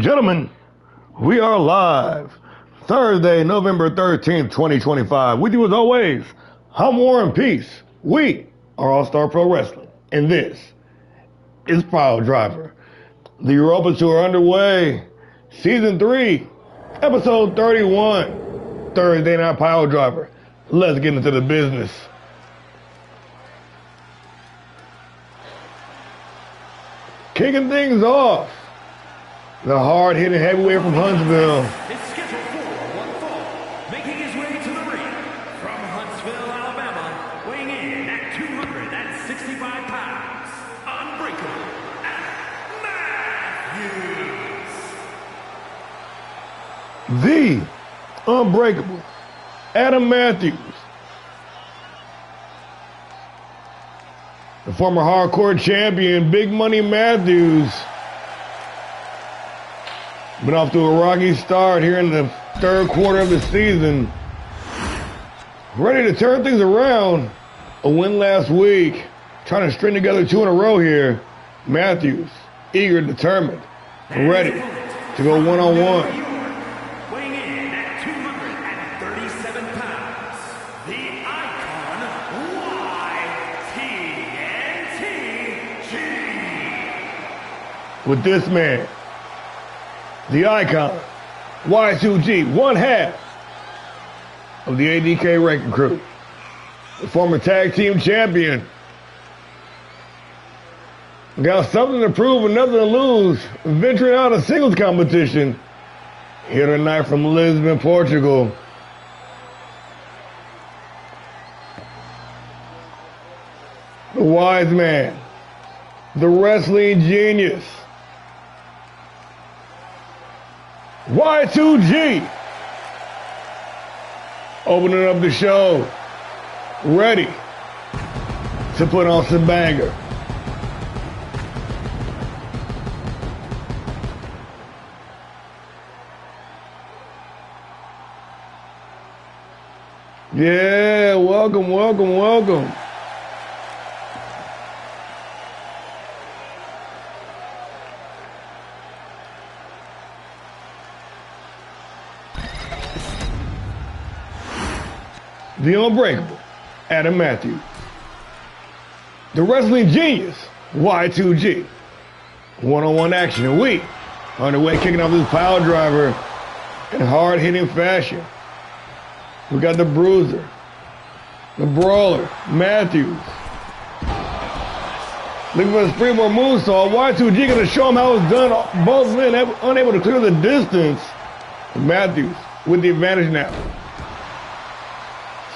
gentlemen, we are live. Thursday, November 13th, 2025. With you as always, I'm War and Peace. We are ALLSTAR Pro Wrestling. And this is PileDriver. The Europa Tour underway. Season 3, Episode 31. Thursday Night PileDriver. Let's get into the business. Kicking things off, the hard-hitting heavyweight from Huntsville. It's scheduled for one fall, making his way to the ring from Huntsville, Alabama, weighing in at 265 pounds, unbreakable, Matthews. The unbreakable Adam Matthews. The former hardcore champion, Big Money Matthews, been off to a rocky start here in the third quarter of the season. Ready to turn things around. A win last week. Trying to string together 2 in a row here. Matthews, eager, determined, ready to go one-on-one. With this man, the icon, Y2G, one half of the ADK Wrecking Crew, the former tag team champion. Got something to prove and nothing to lose, venturing out of singles competition here tonight from Lisbon, Portugal. The wise man, the wrestling genius, Y2G, opening up the show, ready to put on some banger. Yeah, welcome, welcome, welcome. The unbreakable Adam Matthews. The wrestling genius, Y2G. One-on-one action, and we underway kicking off this PileDriver in hard-hitting fashion. We got the bruiser, the brawler, Matthews. Looking for the springboard moonsault. Y2G gonna show him how it's done. Both men unable to clear the distance. Matthews with the advantage now.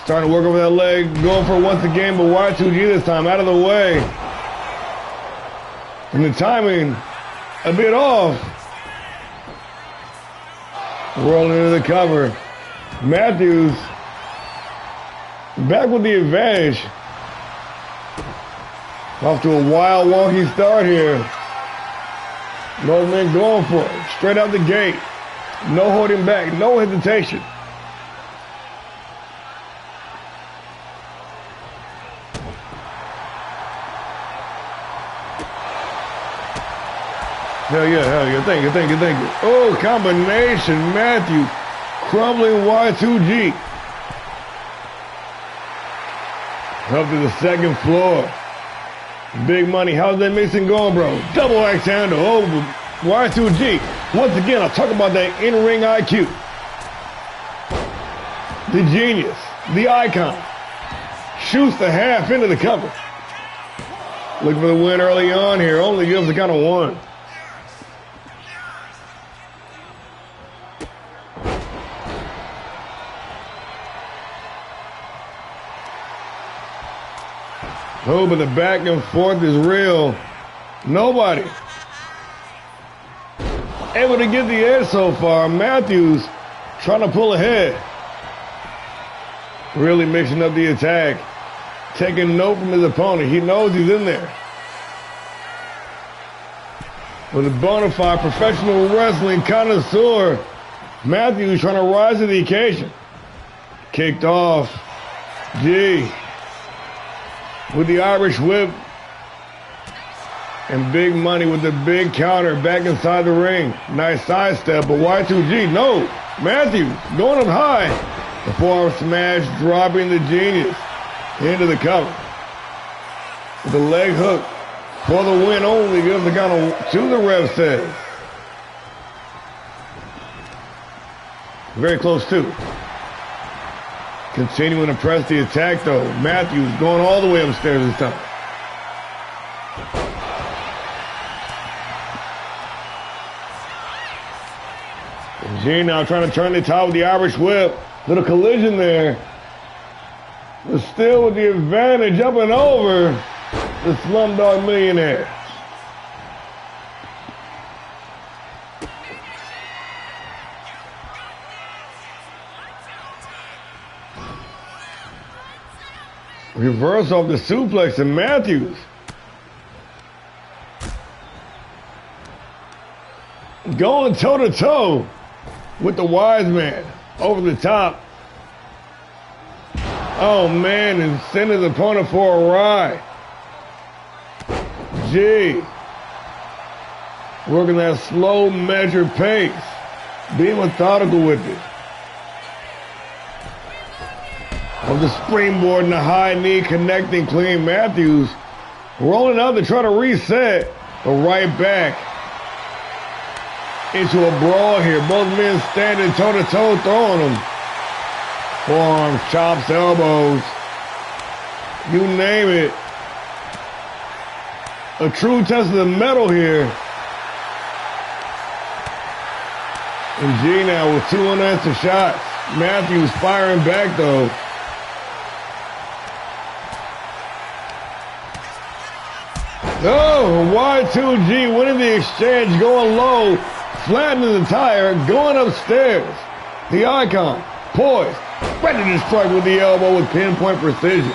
Starting to work over that leg, going for it once again, but Y2G this time out of the way. And the timing a bit off. Rolling into the cover. Matthews back with the advantage. Off to a wild, wonky start here. Both men going for it. Straight out the gate. No holding back, no hesitation. Hell yeah, thank you. Oh, combination, Matthews, crumbling Y2G. Up to the second floor. Big Money, how's that mixing going, bro? Double axe handle over Y2G. Once again, I'll talk about that in-ring IQ. The genius, the icon, shoots the half into the cover. Looking for the win early on here, only gives the count of 1. Oh, but the back and forth is real. Nobody able to get the edge so far. Matthews trying to pull ahead. Really mixing up the attack. Taking note from his opponent. He knows he's in there. With a bona fide professional wrestling connoisseur, Matthews trying to rise to the occasion. Kicked off. G. With the Irish whip. And Big Money with the big counter back inside the ring. Nice sidestep, but Y2G, no. Matthews going up high. The forearm smash, dropping the Genius into the cover. With the leg hook for the win only. Gives the count of 2, the ref says. Very close too. Continuing to press the attack though. Matthews going all the way upstairs this time. And G now trying to turn the tide with the Irish whip. Little collision there. But still with the advantage up and over the Slumdog Millionaire. Reverse off the suplex and Matthews. Going toe-to-toe with the Wise Man over the top. Oh man, and send his opponent for a ride. G. Working that slow measured pace. Being methodical with it. Of the springboard and the high knee connecting clean. Matthews rolling out to try to reset, but right back into a brawl here. Both men standing toe-to-toe, throwing them. Forearms, chops, elbows, you name it. A true test of the metal here. And G now with 2 unanswered shots. Matthews firing back though. Oh, Y2G winning the exchange, going low, flattening the tire, going upstairs. The Icon, poised, ready to strike with the elbow with pinpoint precision.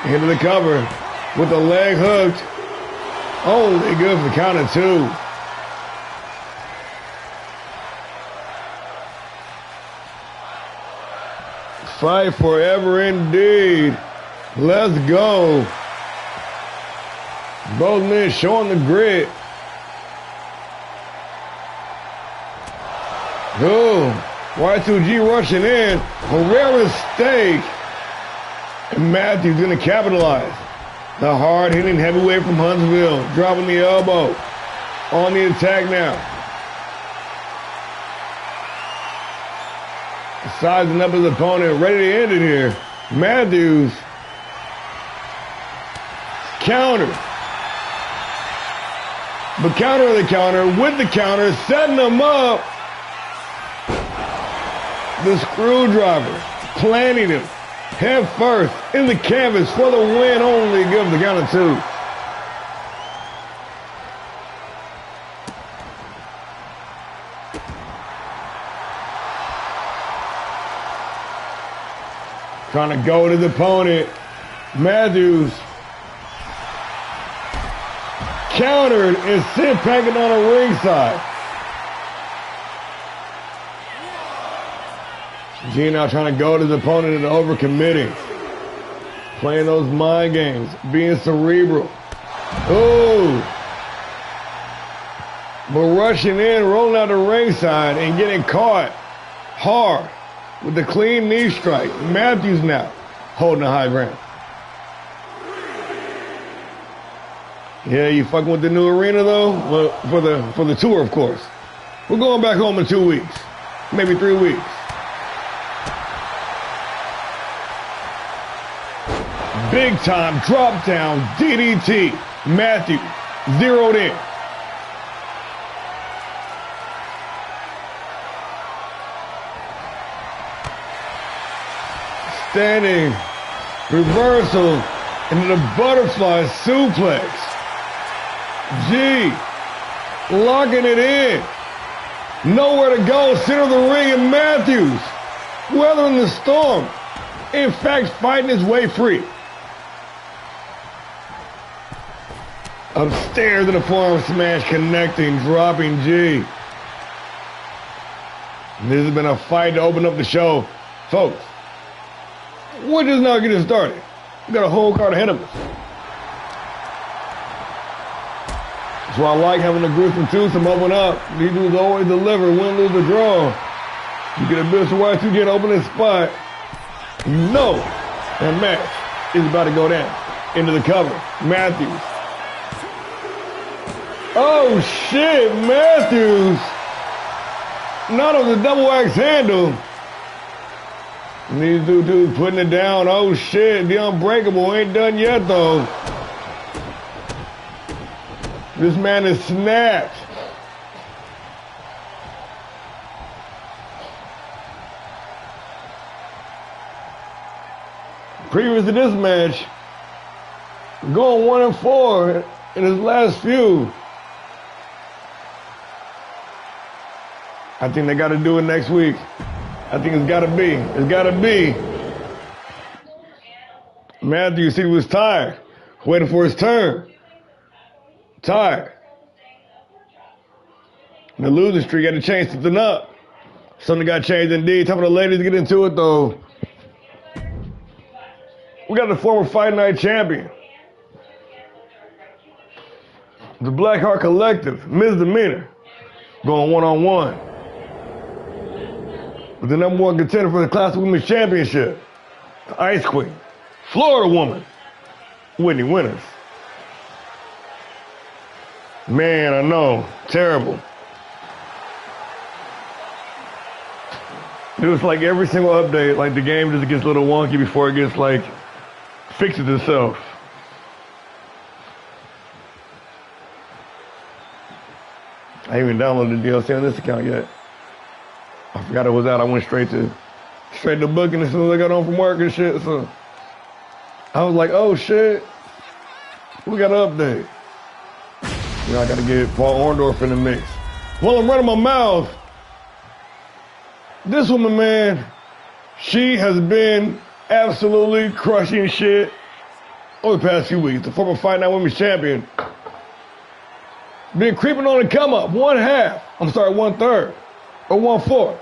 Into the cover with the leg hooked. Only good for the count of 2. Fight forever indeed. Let's go. Both men showing the grit. Oh, Y2G rushing in. A rare mistake. And Matthews going to capitalize. The hard-hitting heavyweight from Huntsville. Dropping the elbow. On the attack now. Sizing up his opponent. Ready to end it here. Matthews. Counter. But counter the counter with the counter, setting them up. The screwdriver, planting him head first in the canvas for the win only. Give the count of 2. Trying to go to the opponent. Matthews. Countered and sent packing on a ringside. G now trying to go to the opponent and overcommitting. Playing those mind games, being cerebral. Ooh. But rushing in, rolling out the ringside and getting caught hard with the clean knee strike. Matthews now holding the high ground. Yeah, you fucking with the new arena though? Well, for the tour, of course. We're going back home in 2 weeks, maybe 3 weeks. Big time drop down DDT. Matthews zeroed in. Standing reversal into the butterfly suplex. G, locking it in. Nowhere to go, center of the ring, and Matthews weathering the storm. In fact, fighting his way free. Upstairs in the forearm smash, connecting, dropping G. This has been a fight to open up the show. Folks, we're just now getting started. We got a whole card ahead of us. That's why I like having the gruesome twosome open up. These dudes always deliver, win, lose, or draw. You get a Bishop White, you get an opening spot. You know that match is about to go down. Into the cover. Matthews. Oh shit, Matthews. Not on the double axe handle. And these two dudes putting it down. Oh shit, the Unbreakable ain't done yet though. This man is snapped. Previous to this match, going 1-4 in his last few. I think they got to do it next week. I think it's got to be. It's got to be. Matthews, he was tired, waiting for his turn. Tired. The losing streak got to change something up. Something got changed indeed. Time for the ladies to get into it though. We got the former Fight Night champion. The Blackheart Collective, Misdemeanor, going one-on-one with the number one contender for the Classic Women's Championship, the Ice Queen, Florida Woman, Whitney Winters. Man, I know, terrible. It was like every single update, like the game just gets a little wonky before it gets like, fixes itself. I ain't even downloaded the DLC on this account yet. I forgot it was out. I went straight to booking as soon as I got home from work and shit. So I was like, oh shit, we got an update. You know, I gotta get Paul Orndorff in the mix. Well, I'm running my mouth. This woman, man, she has been absolutely crushing shit over the past few weeks. The former Fight Night Women's Champion. Been creeping on the come up. 1/3 or 1/4.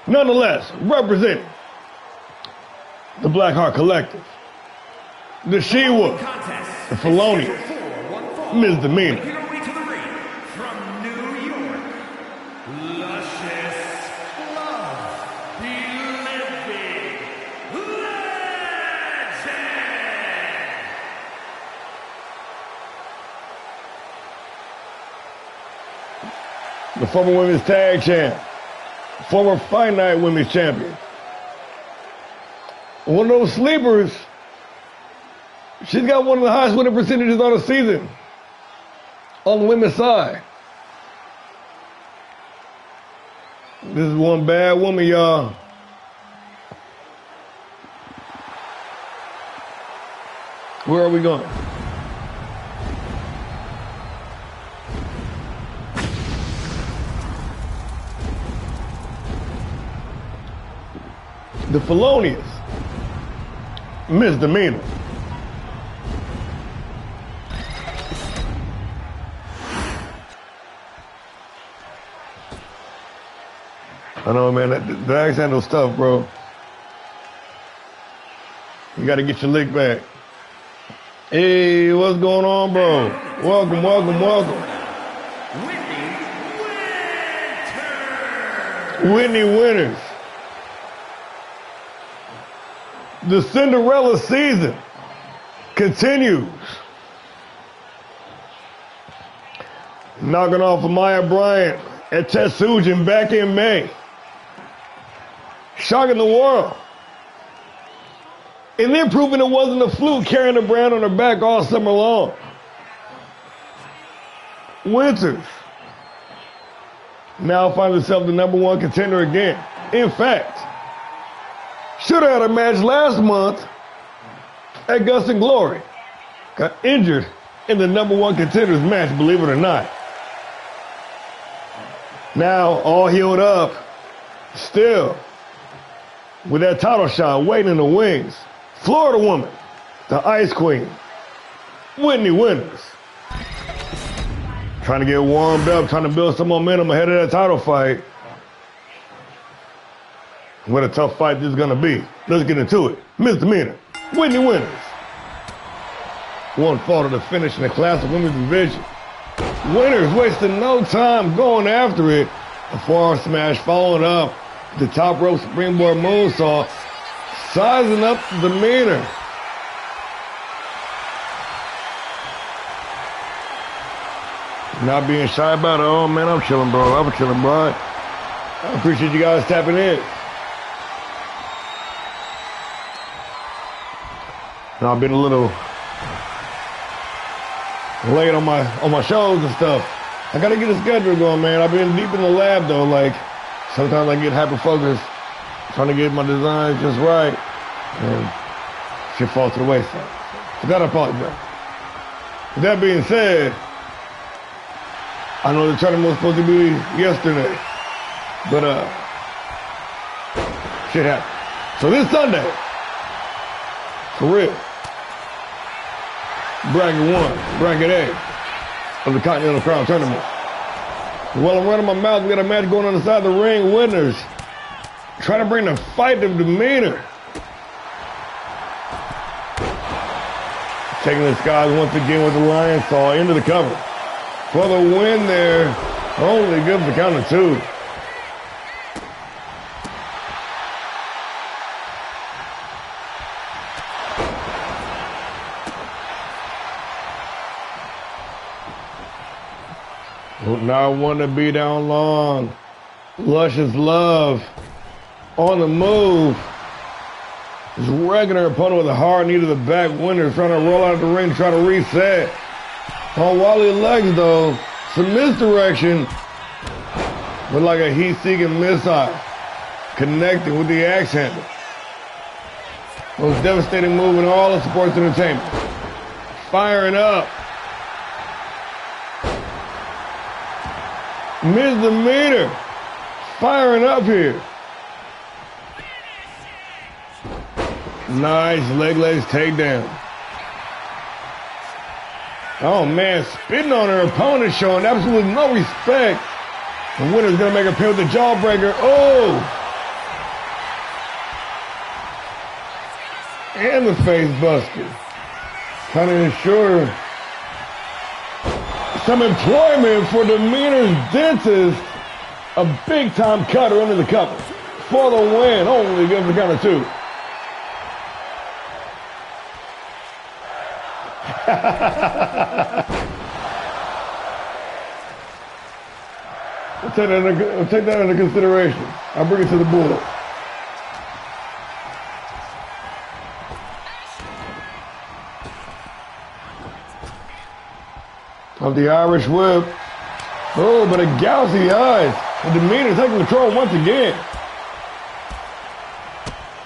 Nonetheless, representing the Blackheart Collective, the She-Wolf, the Felonious, Misdemeanor. The former Women's Tag Champ, former Fight Night Women's Champion. One of those sleepers. She's got one of the highest winning percentages on the season on the women's side. This is one bad woman, y'all. Where are we going? The Felonious, Misdemeanor. I know, man, the axe handle stuff, bro. You gotta get your lick back. Hey, what's going on, bro? Welcome, welcome, welcome. Whitney Winters. The Cinderella season continues. Knocking off Amaya Bryant at Tetsujin back in May. Shocking the world. And then proving it wasn't a fluke carrying the brand on her back all summer long. Winters now finds herself the number one contender again. In fact, should have had a match last month at Gust and Glory. Got injured in the number one contenders match, believe it or not. Now, all healed up, still, with that title shot waiting in the wings. Florida Woman, the Ice Queen, Whitney Winters. Trying to get warmed up, trying to build some momentum ahead of that title fight. What a tough fight this is gonna be. Let's get into it. Misdemeanor, Whitney Winters. One fall to the finish in the Classic Women's Division. Winners wasting no time going after it. A forearm smash following up. The top rope springboard moonsault. Sizing up the demeanor. Not being shy about it. Oh, man, I'm chilling, bro. I'm chilling, bro. I appreciate you guys tapping in. And I've been a little late on my shows and stuff. I gotta get a schedule going, man. I've been deep in the lab, though. Like, sometimes I get hyper-focused, trying to get my designs just right, and shit falls to the wayside. So that I apologize. With that being said, I know the tournament was supposed to be yesterday, but shit happened. So this Sunday, for real, bracket 1, bracket A of the Continental Crown Tournament. While I'm running my mouth, we got a match going on the side of the ring. Winners try to bring the fight to demeanor. Taking the skies once again with the lion saw into the cover. For the win there, only good for count of 2. Not one to be down long. Luscious Love on the move. His regular opponent with a hard knee to the back. Winners trying to roll out of the ring, try to reset. On Wally legs, though, some misdirection, but like a heat-seeking missile, connecting with the axe handle. Most devastating move in all of sports entertainment. Firing up. Misdemeanor. Firing up here. Nice legs takedown. Oh, man, spitting on her opponent, showing absolutely no respect. The winner's going to make a pin with the jawbreaker. Oh! And the face buster. Trying to ensure some employment for Demeanor's dentist. A big-time cutter under the cover. For the win, only gives the count of 2. I'll take that into consideration. I'll bring it to the board. Of the Irish whip. Oh, but a gouty eyes. And Demeanor taking control once again.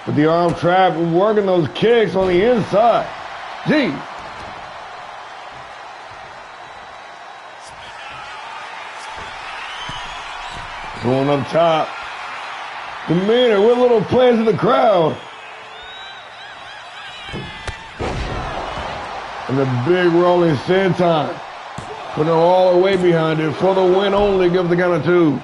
With the arm trap, working those kicks on the inside. Gee. Going up top. Demeanor with little plays in the crowd. And the big rolling senton. Putting all the weight behind it. For the win only, give the count of 2.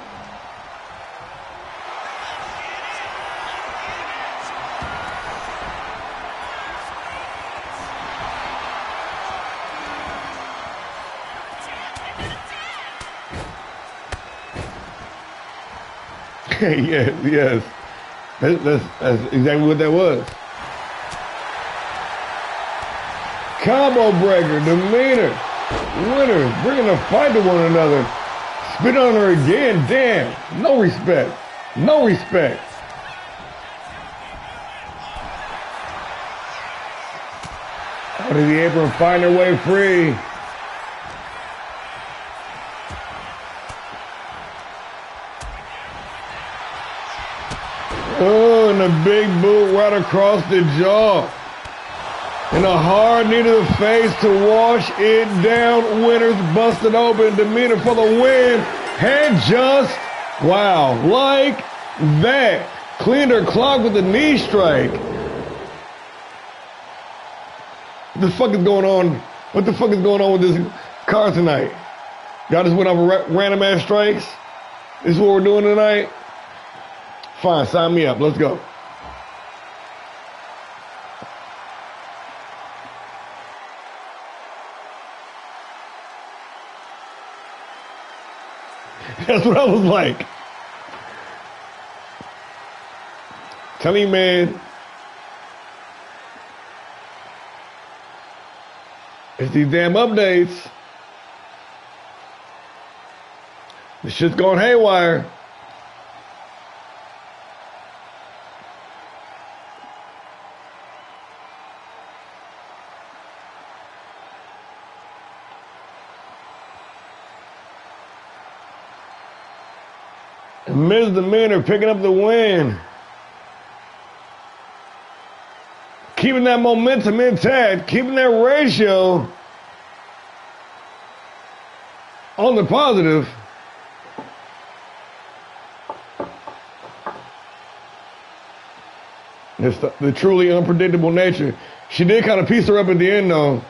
yes. That's exactly what that was. Combo breaker, Demeanor. Winners bringing the fight to one another. Spit on her again. Damn. No respect. No respect. Out of the apron, find her way free. Oh, and a big boot right across the jaw. And a hard knee to the face to wash it down. Winners busted open. Demeanor for the win. And just, wow, like that. Cleaned her clock with a knee strike. What the fuck is going on? What the fuck is going on with this card tonight? Y'all just went off random ass strikes? This is what we're doing tonight? Fine, sign me up. Let's go. That's what I was like. Tell me, man. It's these damn updates. This shit's going haywire. Misdemeanor picking up the win. Keeping that momentum intact, keeping that ratio on the positive. It's the truly unpredictable nature. She did kind of piece her up at the end, though.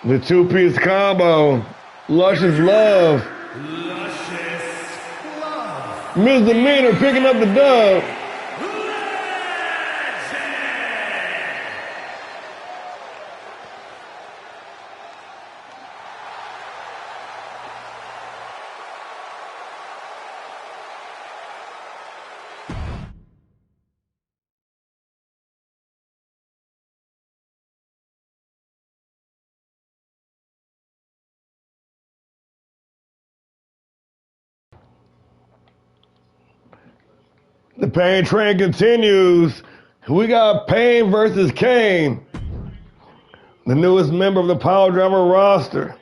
The two-piece combo. Luscious Love. Luscious Love. Misdemeanor picking up the dub. The pain train continues. We got Pain versus Kane, the newest member of the PileDriver roster.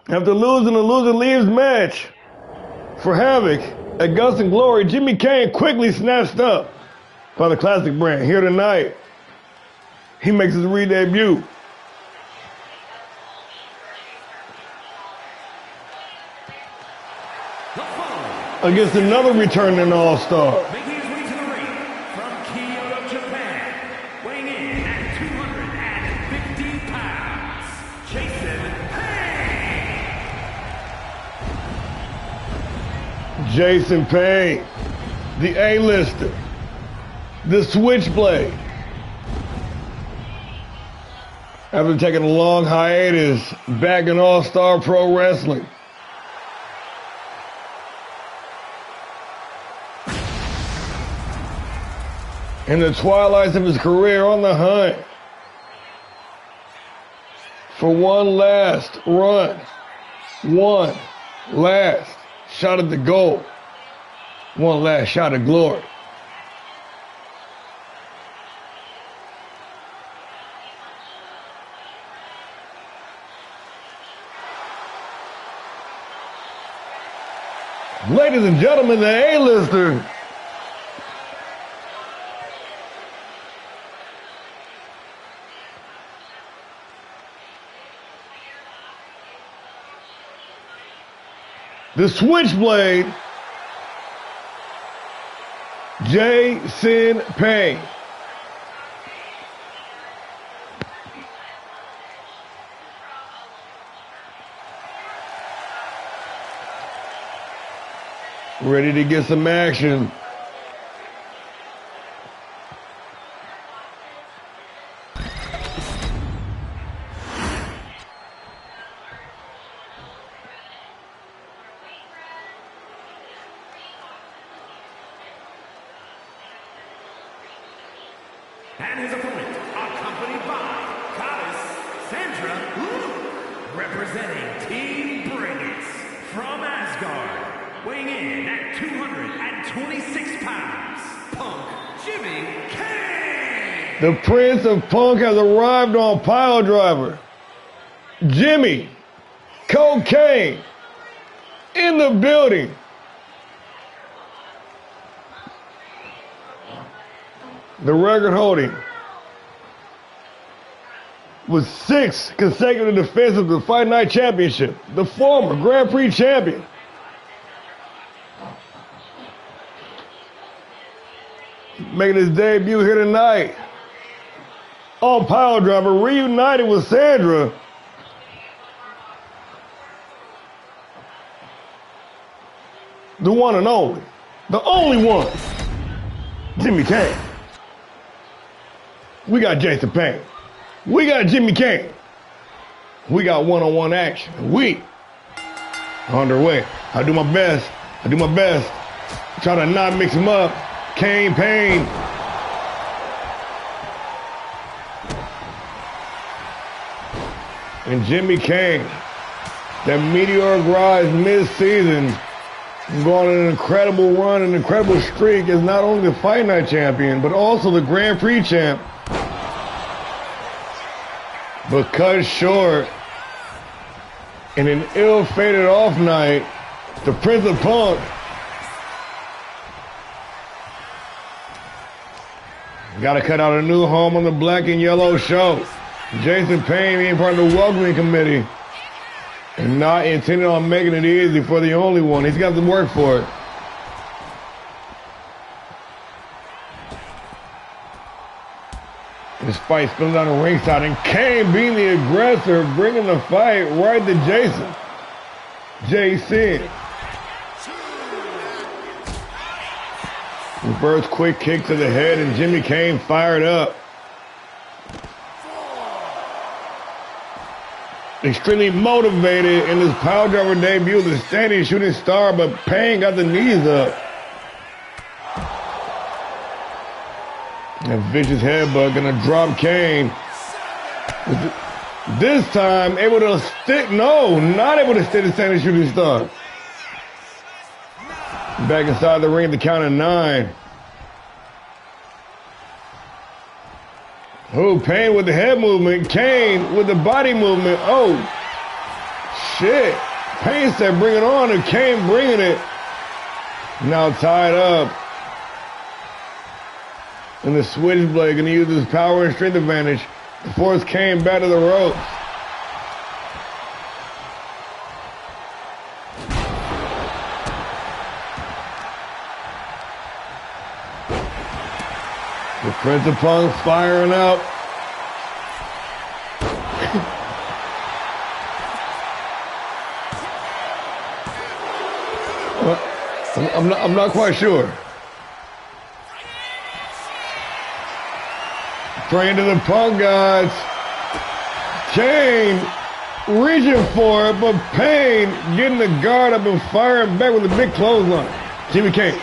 After losing a loser leaves match for Havoc at Guts and Glory, Jimmy Kane quickly snatched up by the Classic brand. Here tonight, he makes his re-debut. Against another returning All-Star. Making his way to the ring from Kyoto, Japan, weighing in at 250 pounds, Jason Payne. Jason Payne, the A-lister, the Switchblade. After taking a long hiatus, back in All-Star Pro Wrestling. In the twilights of his career, on the hunt for one last run, one last shot at the goal, one last shot at glory. Ladies and gentlemen, the A-lister, the Switchblade, Jason Payne. Ready to get some action. And his opponent, accompanied by Goddess Sandra, representing Team Bring It from Asgard, weighing in at 226 pounds, Punk Jimmy Kane. The Prince of Punk has arrived on PileDriver. Jimmy Cocaine in the building. The record holding with 6 consecutive defenses of the Fight Night Championship, the former Grand Prix champion. Making his debut here tonight on PileDriver, reunited with Sandra. The one and only, the only one, Jimmy Kane. We got Jason Payne. We got Jimmy Kane. We got one-on-one action. We are underway. I do my best. I do my best. Try to not mix him up. Kane, Payne. And Jimmy Kane. That meteoric rise mid-season. Going on an incredible run, an incredible streak as not only the Fight Night champion, but also the Grand Prix champ. But cut short in an ill-fated off night, the Prince of Punk got to cut out a new home on the black and yellow show. Jason Payne being part of the welcoming committee and not intending on making it easy for the only one. He's got to work for it. This fight spilling down the ringside, and Kane being the aggressor, bringing the fight right to Jason. JC. Reverse quick kick to the head, and Jimmy Kane fired up. Extremely motivated in his PileDriver debut, the standing shooting star, but Payne got the knees up. A vicious headbutt gonna drop Kane. This time able to stick, no, not able to stick the standing shooting star. Back inside the ring at the count of 9. Oh, Payne with the head movement. Kane with the body movement. Oh, shit. Payne said bring it on, and Kane bringing it. Now tied up. And the switchblade going to use his power and strength advantage to force Kane back to the ropes. The Prince of Punk firing up. I'm not quite sure. Praying to the Punk gods. Kane reaching for it, but Payne getting the guard up and firing back with a big clothesline. Jimmy Kane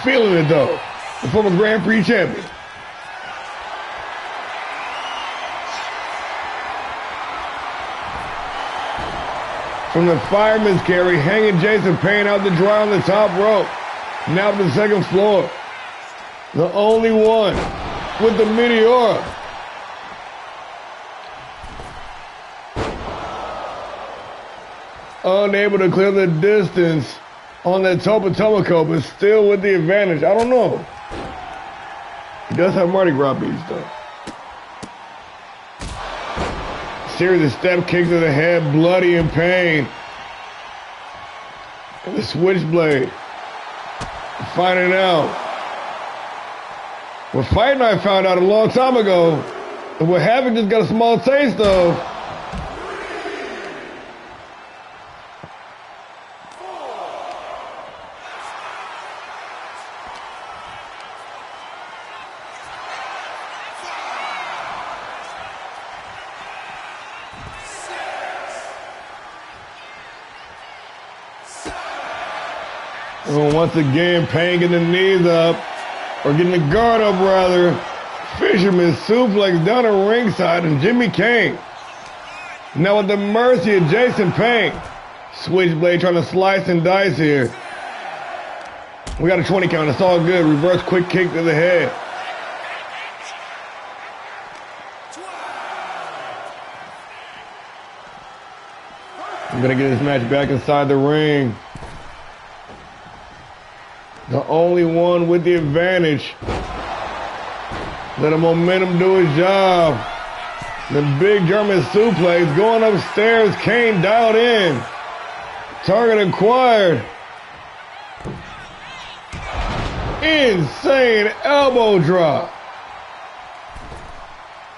feeling it though. The former Grand Prix champion. From the fireman's carry, hanging Jason Payne out to dry on the top rope. Now to the second floor. The only one with the Meteora. Unable to clear the distance on that Topotomico, but still with the advantage. I don't know. He does have Mardi Gras beats, though. Series of step kicks to the head, bloody in pain. And the switchblade. Finding out. What Fight Night found out a long time ago, and what Havoc just got a small taste of. And once again, Payne getting the knees up, or getting the guard up rather. Fisherman suplex down the ringside, and Jimmy Kane now at the mercy of Jason Payne. Switchblade trying to slice and dice here. We got a 20 count, it's all good. Reverse quick kick to the head. I'm gonna get this match back inside the ring. The only one with the advantage. Let the momentum do his job. The big German suplex going upstairs. Kane dialed in. Target acquired. Insane elbow drop.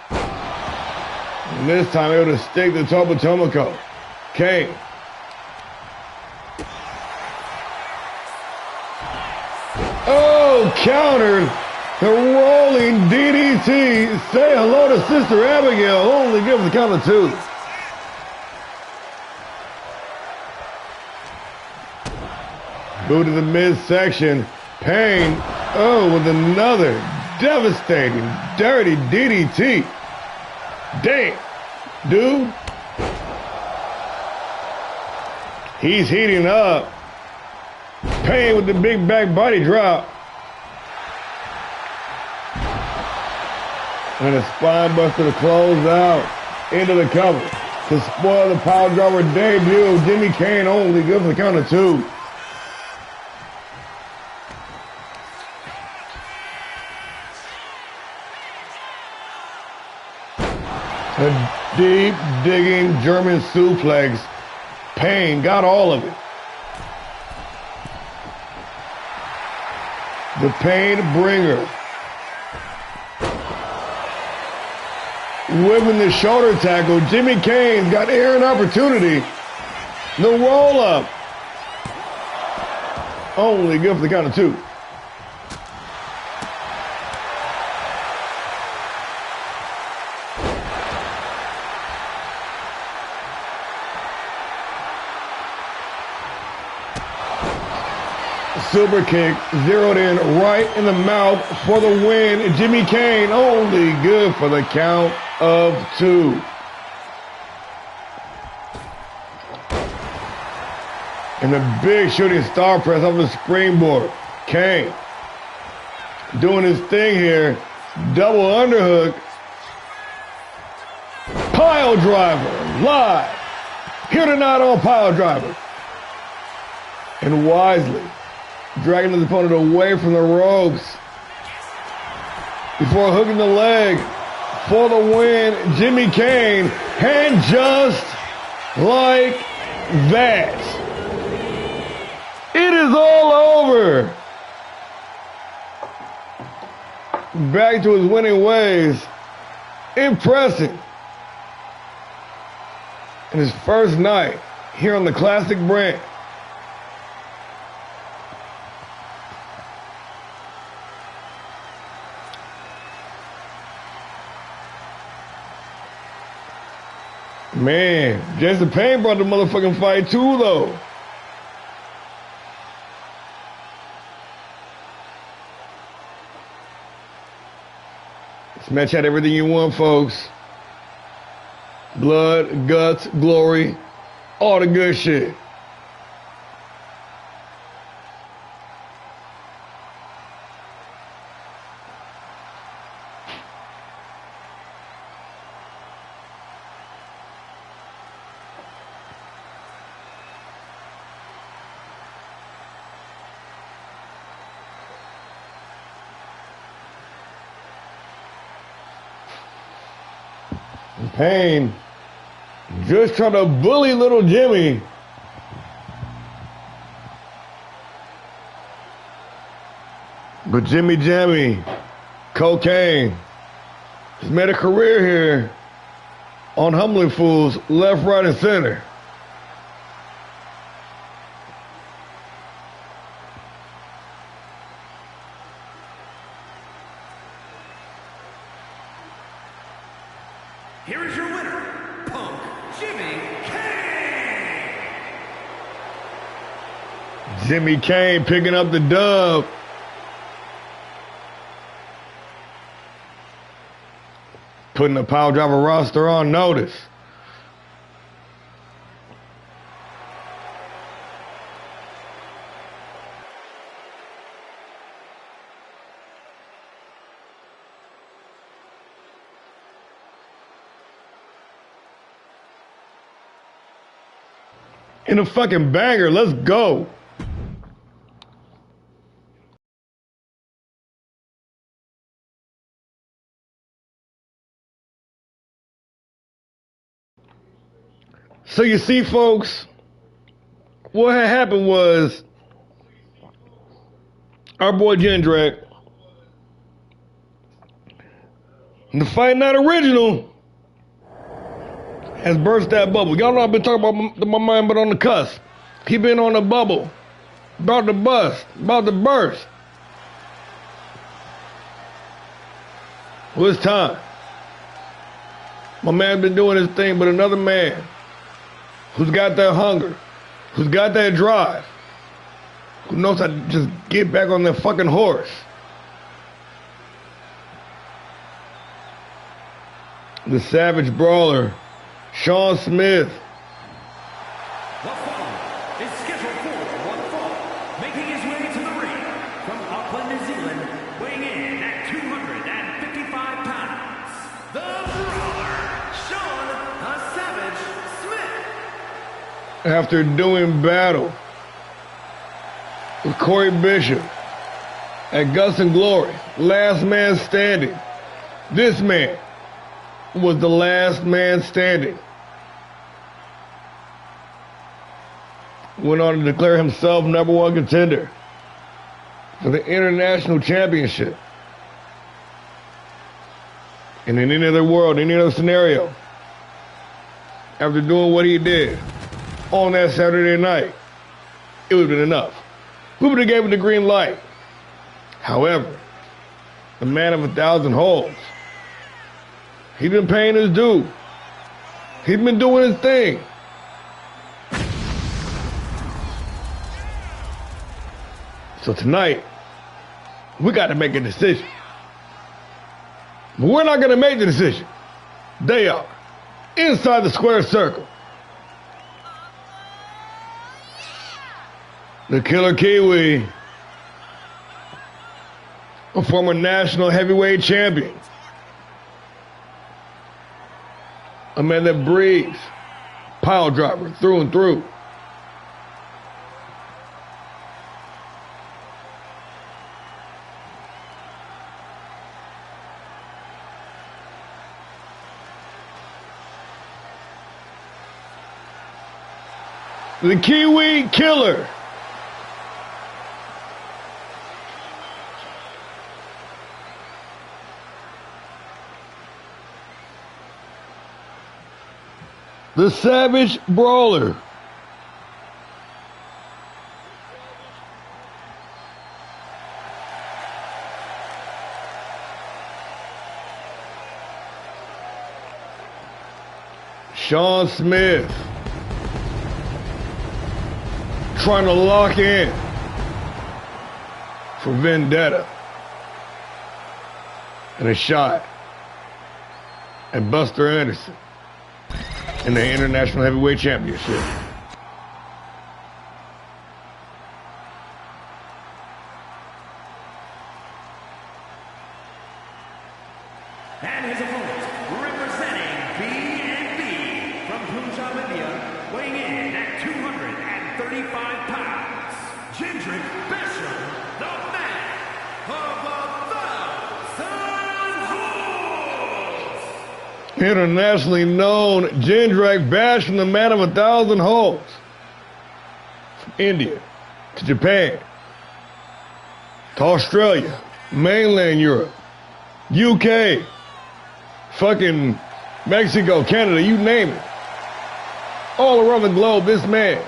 And this time able to stick the Topotomico. Kane. Oh, countered The rolling DDT. Say hello to Sister Abigail. Only gives the count of 2. Boot to the midsection. Payne, oh, with another devastating, dirty DDT. Damn, dude. He's heating up. Payne with the big back body drop. And a spine buster to close out into the cover. To spoil the PileDriver debut, Jimmy Kane only gives the count of 2. A deep digging German suplex. Payne got all of it. The Pain Bringer. Whipping the shoulder tackle. Jimmy Kane's got air and opportunity. The roll up. Only good for the count of 2. Super kick zeroed in right in the mouth for the win. Jimmy Kane only good for the count of 2. And the big shooting star press off the springboard. Kane doing his thing here. Double underhook. PileDriver live here tonight on PileDriver. And wisely dragging his opponent away from the ropes before hooking the leg for the win. Jimmy Kane, and just like that, it is all over. Back to his winning ways. Impressive. In his first night here on the Classic brand. Man, Jason Payne brought the motherfucking fight too, though. This match had everything you want, folks. Blood, guts, glory, all the good shit. Payne just trying to bully little Jimmy. But Jimmy Jammy, cocaine, has made a career here on humbling fools left, right, and center. Here is your winner, Punk Jimmy Kane. Jimmy Kane picking up the dub. Putting the PileDriver roster on notice. In a fucking banger, let's go. So you see, folks, what had happened was our boy Jindrak, the Fight Night Original, has burst that bubble. Y'all know I've been talking about my mind, but on the cusp. He been on the bubble, about to bust, about to burst. Well, it's time. My man's been doing his thing, but another man who's got that hunger, who's got that drive, who knows how to just get back on that fucking horse. The Savage Brawler, Sean Smith. The following is scheduled for one fall, making his way to the ring from Auckland, New Zealand, weighing in at 255 pounds, the Brawler, Sean the Savage Smith. After doing battle with Corey Bishop at Guts and Glory, last man standing, this man was the last man standing. Went on to declare himself #1 contender for the international championship. And in any other world, any other scenario, after doing what he did on that Saturday night, it would have been enough. We would have gave him the green light. However, the man of 1,000 holds, he's been paying his due. He's been doing his thing. So tonight, we got to make a decision. But we're not going to make the decision. They are. Inside the square circle. The Killer Kiwi, a former national heavyweight champion. A man that breathes PileDriver through and through. The Kiwi Killer. The Savage Brawler. Sean Smith. Trying to lock in for vendetta and a shot at Buster Anderson in the International Heavyweight Championship. And his opponent, representing B&B from Punjab, India, weighing in at 235 pounds, Jindrak Besham, the man of 1,000 holds. Internationally known Jindrak Besham, the man of 1,000 holds. From India to Japan to Australia, mainland Europe, UK, fucking Mexico, Canada, you name it. All around the globe, this man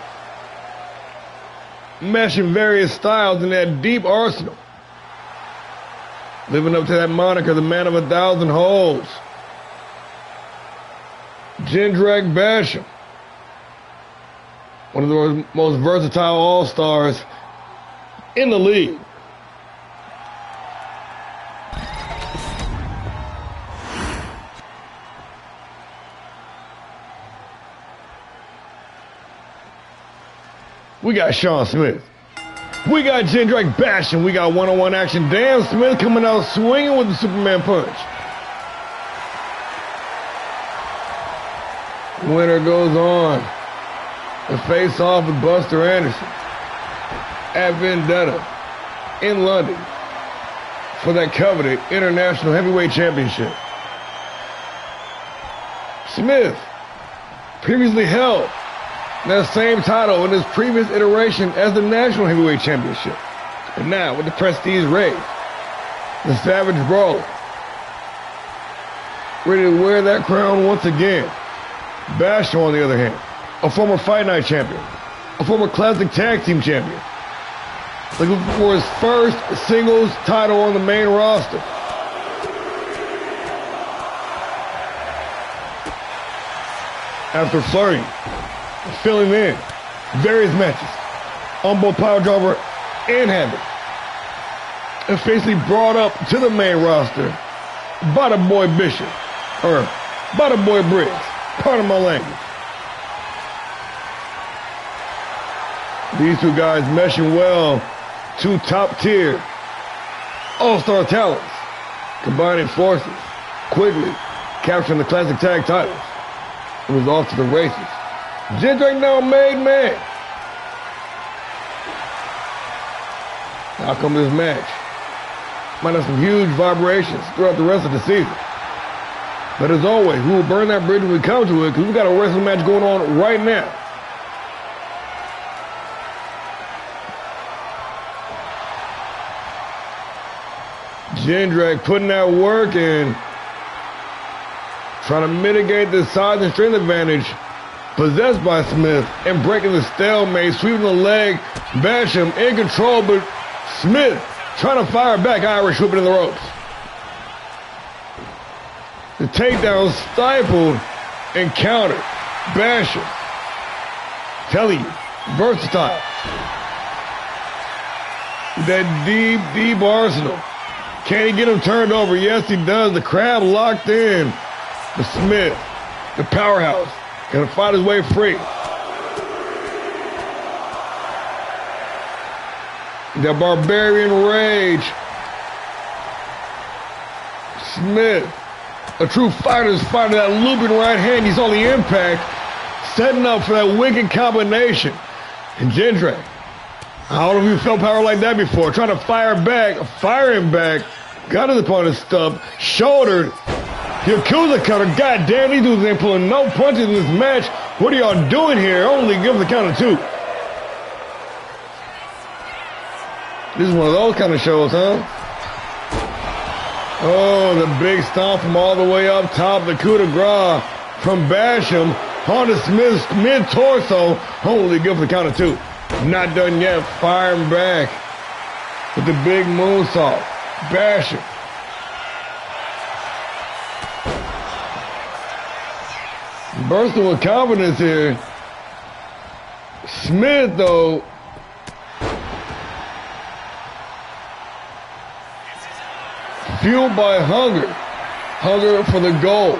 meshing various styles in that deep arsenal. Living up to that moniker, the man of 1,000 holds. Jindrak Besham, one of the most versatile all-stars in the league. We got Sean Smith. We got Jindrak Besham. We got one-on-one action. Dan Smith coming out swinging with the Superman punch. Winner goes on to face off with Buster Anderson at Vendetta in London for that coveted International Heavyweight Championship. Smith previously held that same title in his previous iteration as the National Heavyweight Championship. And now, with the prestige raised, the Savage Brawler, ready to wear that crown once again. Basham, on the other hand, a former Fight Night champion, a former Classic Tag Team champion, looking for his first singles title on the main roster. After flirting, filling in various matches on both PileDriver and Habit, officially brought up to the main roster by the boy Bishop, or by the boy Briggs, pardon my language. These two guys meshing well, two top-tier all-star talents, combining forces, quickly capturing the classic tag titles. It was off to the races. Jindrak now made man. Now comes this match. Might have some huge vibrations throughout the rest of the season. But as always, we will burn that bridge when we come to it, because we've got a wrestling match going on right now. Jindrak putting that work in, trying to mitigate the size and strength advantage possessed by Smith and breaking the stalemate, sweeping the leg, Basham in control, but Smith trying to fire back, Irish whipping in the ropes. The takedown stifled and countered. Basham, telling you, versatile. That deep arsenal. Can he get him turned over? Yes, he does. The crab locked in. But Smith, the powerhouse, gonna fight his way free. The barbarian rage. Smith, a true fighter's fighter. That looping right hand, he's on the impact, setting up for that wicked combination. And Jindrak, I don't know if you felt power like that before. Trying to fire back, firing back, got his opponent's stump, shouldered. Yakuza cutter. God damn, these dudes ain't pulling no punches in this match. What are y'all doing here? Only give the count of 2. This is one of those kind of shows, huh? Oh, the big stomp from all the way up top. The coup de grace from Basham onto Smith's mid-torso. Only give the count of 2. Not done yet. Firing back with the big moonsault. Basham. Bursting with confidence here. Smith, though, fueled by hunger. Hunger for the goal.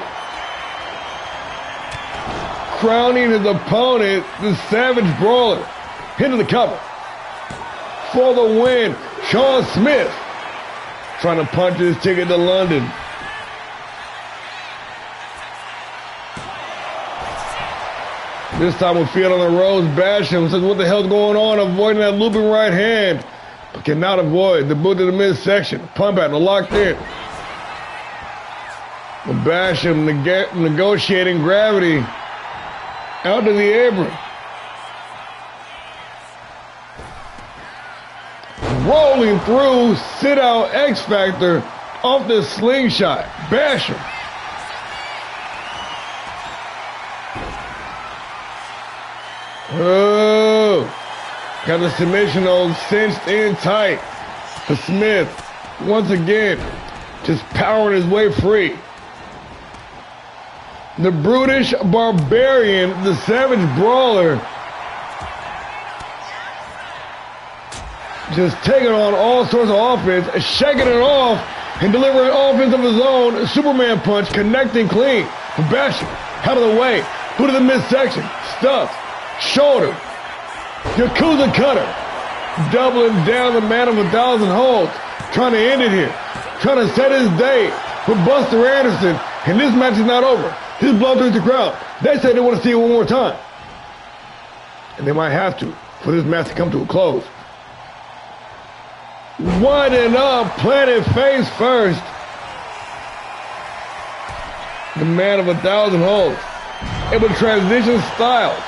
Crowning his opponent, the Savage Brawler. Into the cover. For the win, Sean Smith. Trying to punch his ticket to London. This time with feet on the ropes, Basham says, what the hell's going on? Avoiding that looping right hand. But cannot avoid the boot to the midsection. Pump out and locked in. But Basham negotiating gravity. Out to the apron. Rolling through, sit out X Factor off the slingshot. Basham. Oh, got the submission all cinched in tight. For Smith, once again, just powering his way free. The brutish barbarian, the Savage Brawler, just taking on all sorts of offense, shaking it off, and delivering offense of his own. Superman punch, connecting clean. Basham, out of the way, boot to the midsection, stuffed. Shoulder. Yakuza cutter. Doubling down the man of 1,000 holds. Trying to end it here. Trying to set his day with Buster Anderson. And this match is not over. He's blown through the crowd. They say they want to see it one more time. And they might have to for this match to come to a close. Winding up, planted face first. The man of 1,000 holds. Able to transition styles.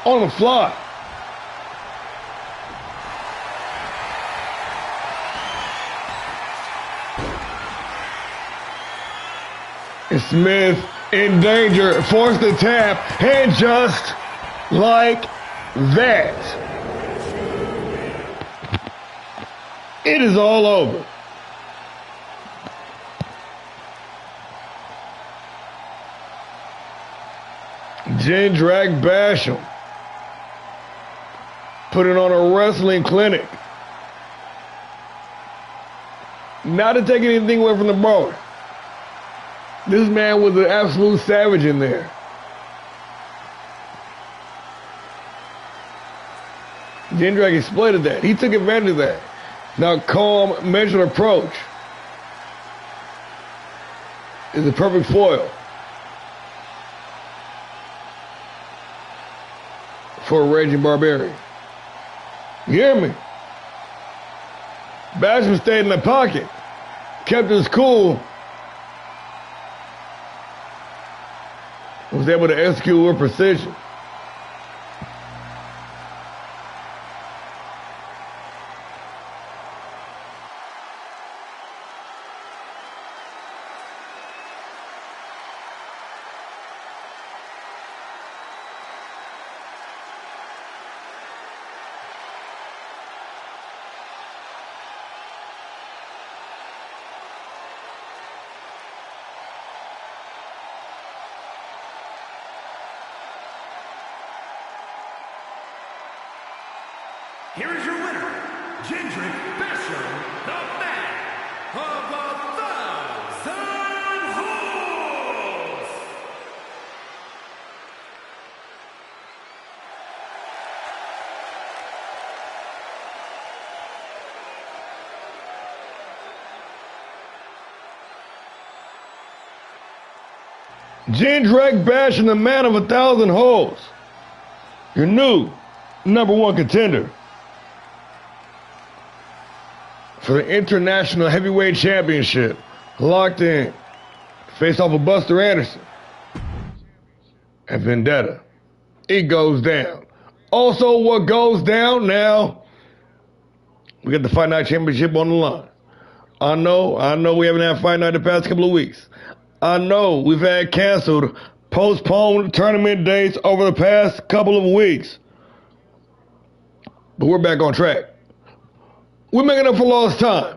On the fly. And Smith in danger, forced to tap, and just like that, it is all over. Jindrak Basham putting on a wrestling clinic. Not to take anything away from the brawler. This man was an absolute savage in there. Jindrak exploited that. He took advantage of that. Now, calm, measured approach is the perfect foil for a raging barbarian. You hear me? Basham stayed in the pocket, kept his cool, was able to execute with precision. Here is your winner, Jindrak Basham, the man of 1,000 holds. Jindrak Basham, the man of 1,000 holds. Your new #1 contender for the International Heavyweight Championship. Locked in. Face off of Buster Anderson and Vendetta. It goes down. Also, what goes down now, we got the Fight Night Championship on the line. I know we haven't had Fight Night the past couple of weeks. I know we've had canceled, postponed tournament dates over the past couple of weeks. But we're back on track. We're making up for lost time.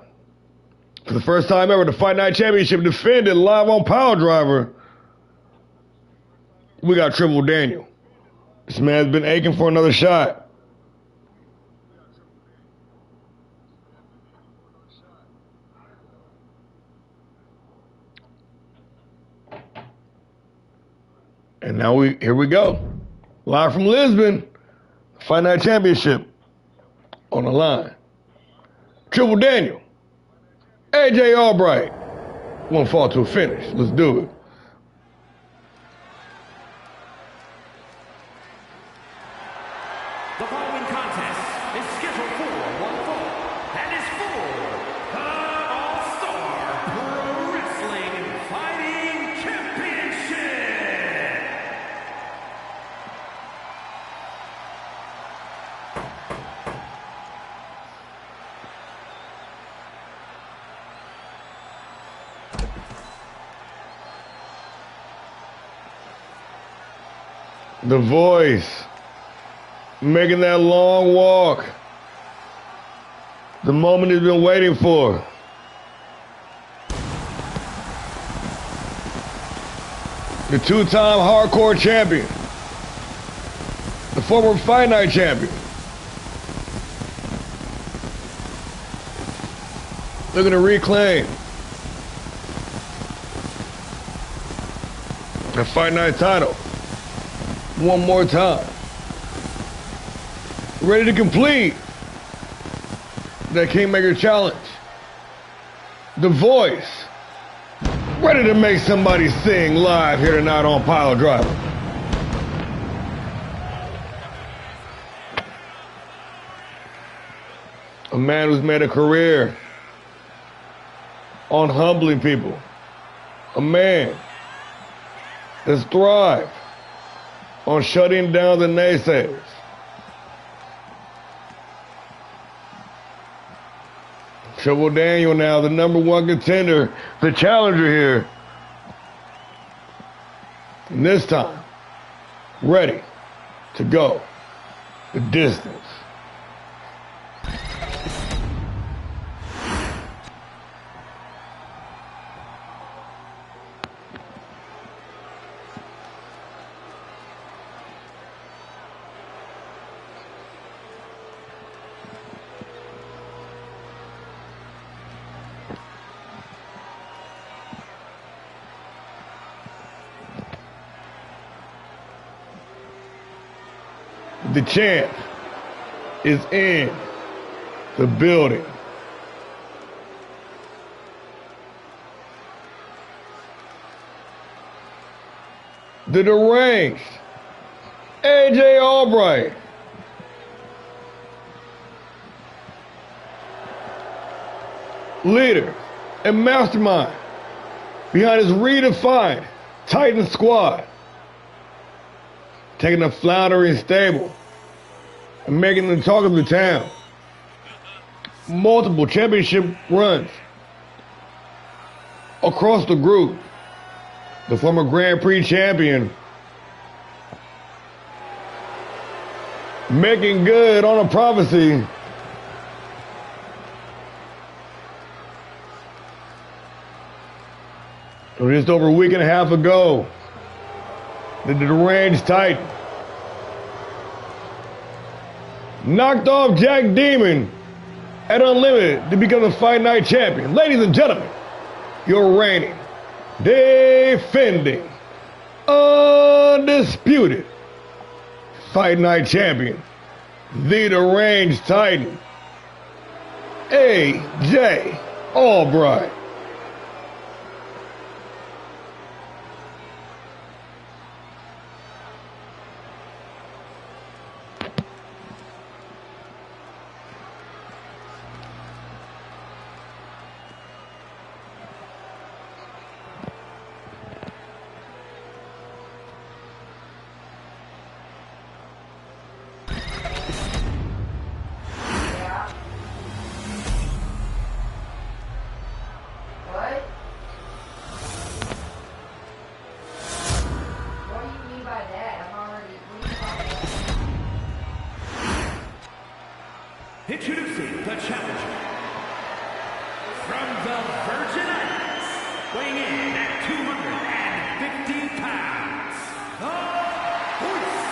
For the first time ever, the Fight Night Championship defended live on PileDriver. We got Triple Daniel. This man's been aching for another shot. And now here we go. Live from Lisbon, Fight Night Championship on the line. Triple Daniel, AJ Albright. Won't fall to a finish. Let's do it. The following contest is scheduled for one fall and is for the All-Star Pro Wrestling Fighting Championship. The Voice, making that long walk. The moment he's been waiting for. The two-time hardcore champion. The former Fight Night champion. Looking to reclaim the Fight Night title one more time. Ready to complete that Kingmaker challenge. The Voice, ready to make somebody sing live here tonight on PileDriver. A man who's made a career on humbling people. A man that's thrived on shutting down the naysayers. Triple Daniel now, the #1 contender, the challenger here. And this time, ready to go the distance. The champ is in the building. The deranged AJ Albright. Leader and mastermind behind his redefined Titan squad. Taking a floundering stable and making the talk of the town. Multiple championship runs across the group. The former Grand Prix champion making good on a prophecy. Just over a week and a half ago, the deranged Titan knocked off Jack Demon at Unlimited to become the Fight Night champion. Ladies and gentlemen, your reigning, defending, undisputed Fight Night champion, the deranged Titan, AJ Albright. Introducing the challenger from the Virgin Islands, weighing in at 250 pounds, the Horse.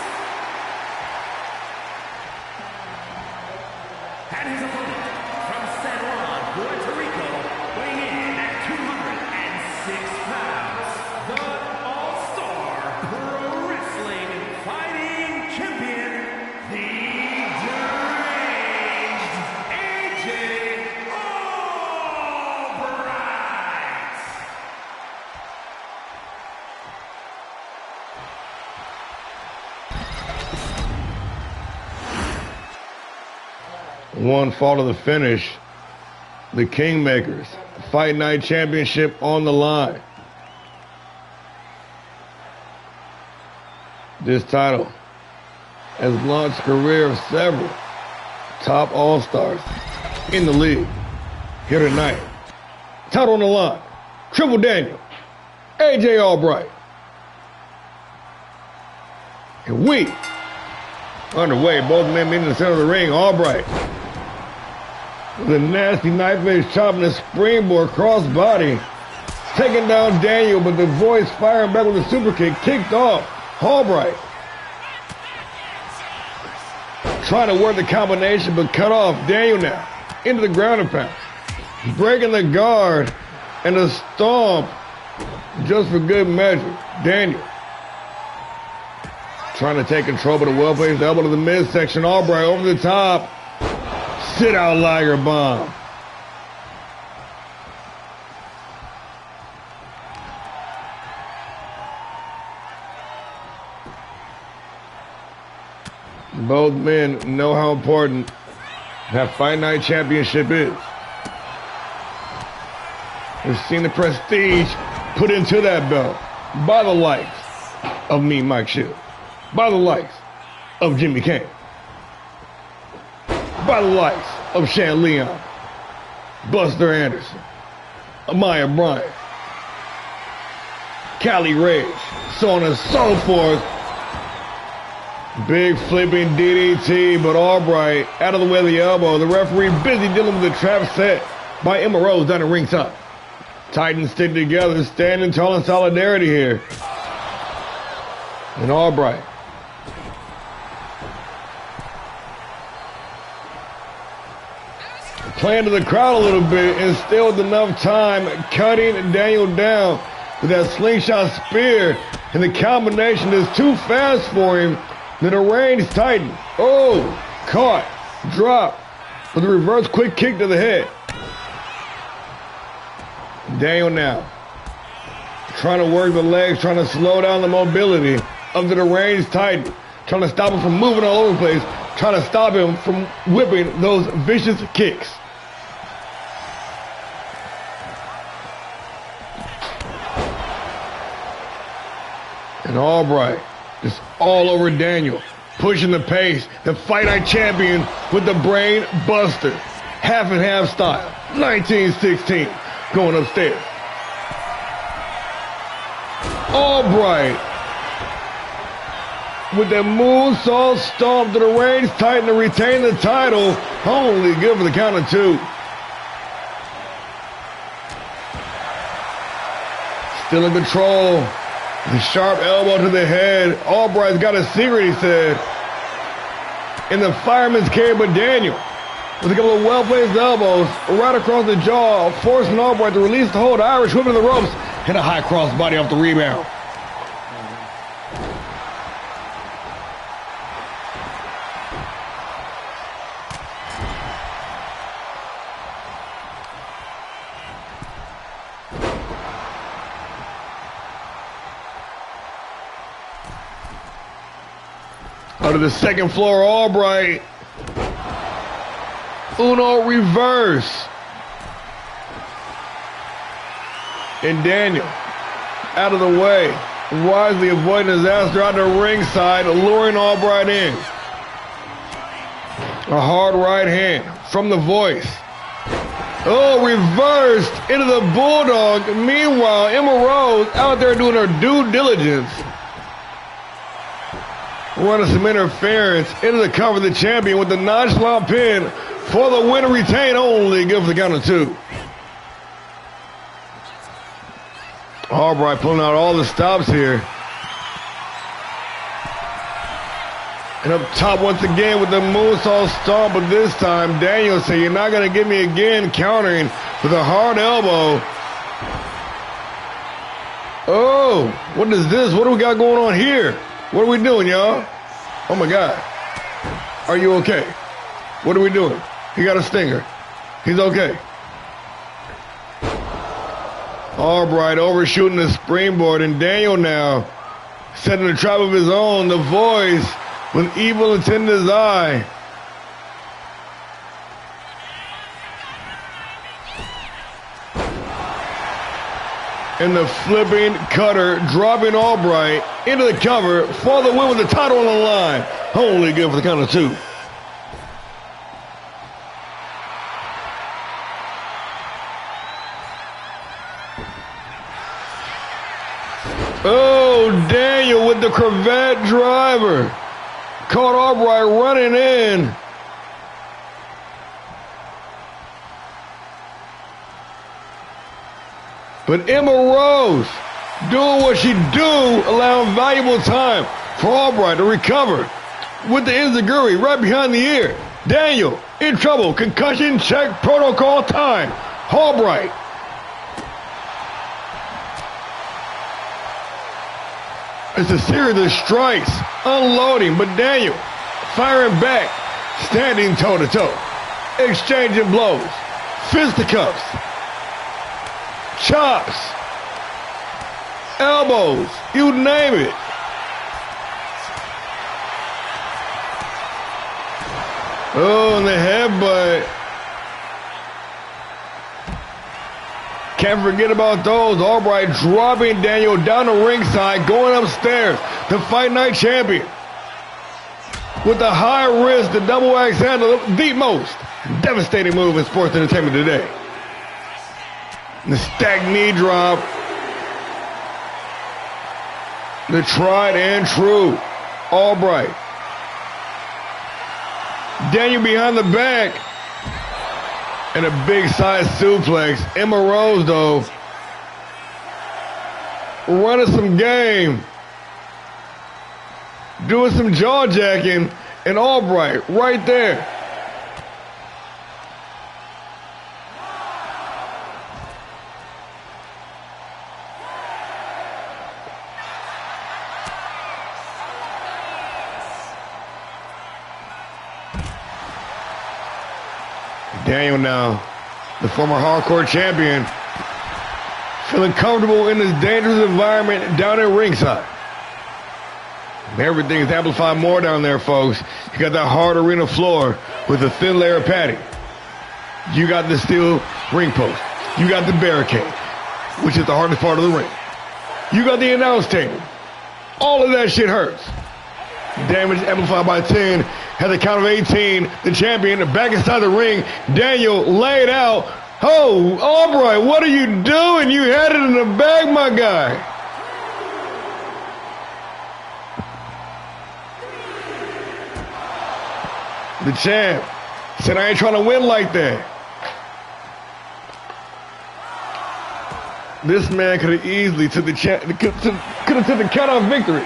And his opponent from San Juan, Puerto Rico, weighing in at 206 pounds, the All-Star Pro Wrestling Fighting Champion, the One fall to the finish. The Kingmakers Fight Night Championship on the line. This title has launched the career of several top all-stars in the league. Here tonight, title on the line, Triple Daniel, AJ Albright. And we underway, both men meeting in the center of the ring. Albright with a nasty knife-edge chop and a springboard crossbody, taking down Daniel, but the voice firing back with a super kick, kicked off. Albright trying to work the combination, but cut off. Daniel now into the ground and pound, breaking the guard and a stomp just for good measure. Daniel trying to take control, but a well-placed elbow to the midsection. Albright over the top. Sit-out Liger bomb. Both men know how important that Fight Night Championship is. We've seen the prestige put into that belt by the likes of me, Mike Shield, by the likes of Jimmy Kane, by the likes of Shan Leon, Buster Anderson, Amaya Bryant, Cali Rage, so on and so forth. Big flipping DDT, but Albright out of the way of the elbow. The referee busy dealing with the trap set by Emma Rose down the ringside. Titans stick together, standing tall in solidarity here. And Albright playing to the crowd a little bit, and still with enough time cutting Daniel down with that slingshot spear, and the combination is too fast for him. The range tighten. Oh, caught, drop with a reverse quick kick to the head. Daniel now trying to work the legs, trying to slow down the mobility of the deranged Titan, trying to stop him from moving all over the place, trying to stop him from whipping those vicious kicks. And Albright just all over Daniel, pushing the pace. The Fight Night champion with the brain buster. Half and half style. 1916 going upstairs. Albright with that moonsault stomp to the range Titan to retain the title. Only good for the count of 2. Still in control. The sharp elbow to the head. Albright's got a secret, he said. In the fireman's carry, but Daniel with a couple of well-placed elbows right across the jaw, forcing Albright to release the hold. Irish whipping the ropes. Hit a high cross body off the rebound. Out of the second floor, Albright. Uno reverse. And Daniel out of the way, wisely avoiding disaster out the ringside, luring Albright in. A hard right hand from the voice. Oh, reversed into the Bulldog. Meanwhile, Emma Rose out there doing her due diligence. Running some interference into the cover of the champion with the nonchalant pin for the win and retain. Only good for the count of 2. Albright pulling out all the stops here. And up top once again with the moonsault stomp, but this time Daniel said, "You're not going to get me again," countering with a hard elbow. Oh, what is this? What do we got going on here? What are we doing, y'all? Oh my God. Are you okay? What are we doing? He got a stinger. He's okay. Albright overshooting the springboard, and Daniel now setting a trap of his own. The voice with evil intent in his eye. And the flipping cutter, dropping Albright into the cover for the win with the title on the line. Only good for the count of 2. Oh, Daniel with the cravat driver. Caught Albright running in. But Emma Rose doing what she do, allowing valuable time for Albright to recover with the enziguri right behind the ear. Daniel in trouble. Concussion check protocol time. Albright. It's a series of strikes, unloading, but Daniel firing back, standing toe-to-toe, exchanging blows, fisticuffs, chops, elbows, you name it. Oh, and the headbutt. Can't forget about those. Albright dropping Daniel down the ringside, going upstairs. The Fight Night champion with the high wrist, the double axe handle, the most devastating move in sports entertainment today. The stacked knee drop. The tried and true Albright. Daniel behind the back. And a big side suplex. Emma Rose, though, running some game. Doing some jaw jacking. And Albright right there. Daniel now, the former hardcore champion, feeling comfortable in this dangerous environment down at ringside. Everything's amplified more down there, folks. You got that hard arena floor with a thin layer of padding. You got the steel ring post. You got the barricade, which is the hardest part of the ring. You got the announce table. All of that shit hurts. Damage amplified by 10. Has a count of 18. The champion back inside the ring. Daniel laid out. Oh, Albright, what are you doing? You had it in the bag, my guy. The champ said, I ain't trying to win like that. This man could have easily took the could have took the count out victory.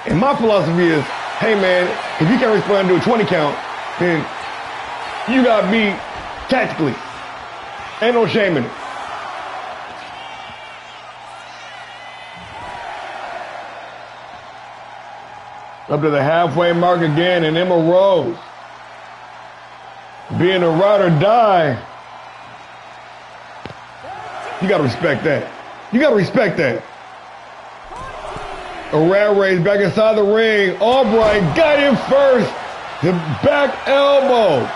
And my philosophy is, hey man, if you can't respond to a 20 count, then you got beat tactically. Ain't no shame in it. Up to the halfway mark again, and Emma Rose, being a ride or die, you gotta respect that. You gotta respect that. A rat race back inside the ring. Albright got in first. The back elbow.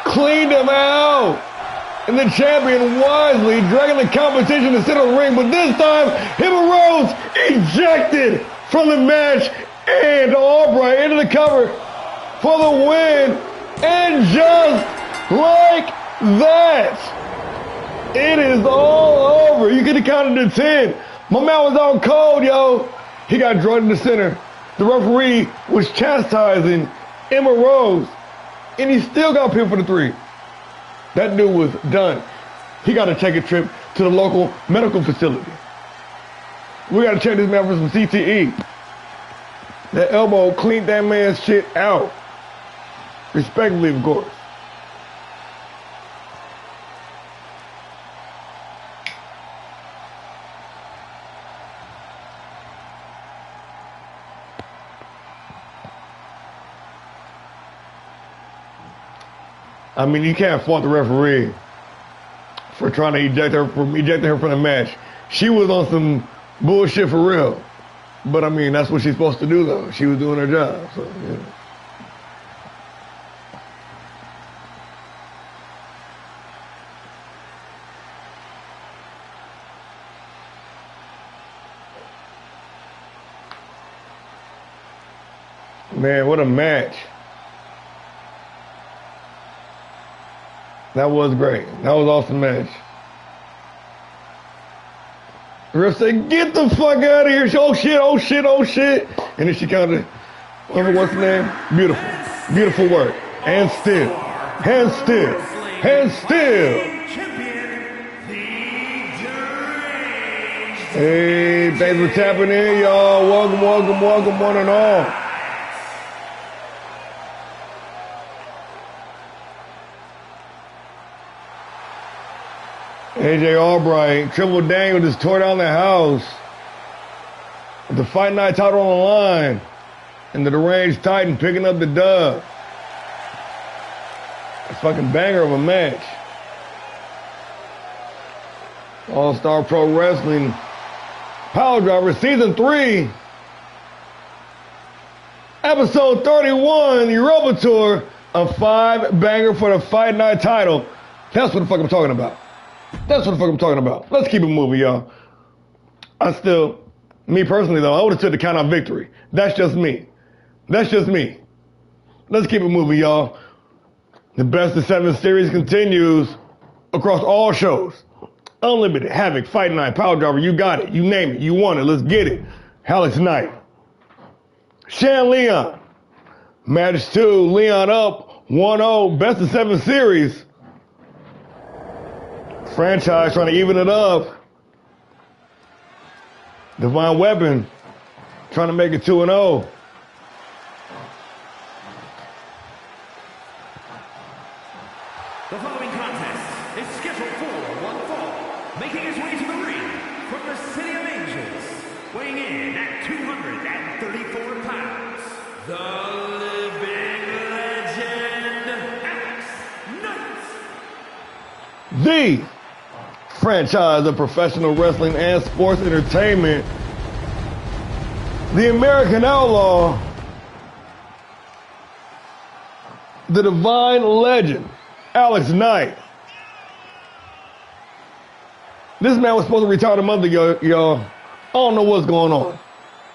Cleaned him out. And the champion wisely dragging the competition to sit on the ring. But this time, Emma Rose ejected from the match. And Albright into the cover for the win. And just like that, it is all over. You could have counted to 10. My man was on cold, yo. He got drawn in the center. The referee was chastising Emma Rose, and he still got pinned for the 3. That dude was done. He got to take a trip to the local medical facility. We got to check this man for some CTE. That elbow cleaned that man's shit out. Respectfully, of course. I mean, you can't fault the referee for trying to eject her from the match. She was on some bullshit for real. But I mean, that's what she's supposed to do, though. She was doing her job. So, yeah. Man, what a match. That was great. That was an awesome match. The ref said, get the fuck out of here. Oh shit, oh shit, oh shit. And then she kind of, what's the name? Beautiful. Beautiful work. And still. And still. And still. Hey, thanks for tapping in, y'all. Welcome, welcome, welcome, one and all. AJ Albright, Triple Daniel just tore down the house. With the Fight Night title on the line. And the Deranged Titan picking up the dub. A fucking banger of a match. All-Star Pro Wrestling. PileDriver Season 3. Episode 31, Europa Tour. A 5-banger for the Fight Night title. That's what the fuck I'm talking about. That's what the fuck I'm talking about. Let's keep it moving, y'all. Me personally, though, I would have took the count out victory. That's just me. That's just me. Let's keep it moving, y'all. The Best of 7 series continues across all shows. Unlimited, Havoc, Fight Night, PileDriver, you got it. You name it. You want it. Let's get it. Alex Knight. Shan Leon. Match 2, Leon up 1-0. Best of 7 series. Franchise trying to even it up. Divine Weapon trying to make it 2-0. The following contest is scheduled for one fall, making his way to the ring from the City of Angels, weighing in at 234 pounds, the living legend, the franchise of professional wrestling and sports entertainment, the American Outlaw, the Divine Legend, Alex Knight. This man was supposed to retire a month ago, y'all. I don't know what's going on.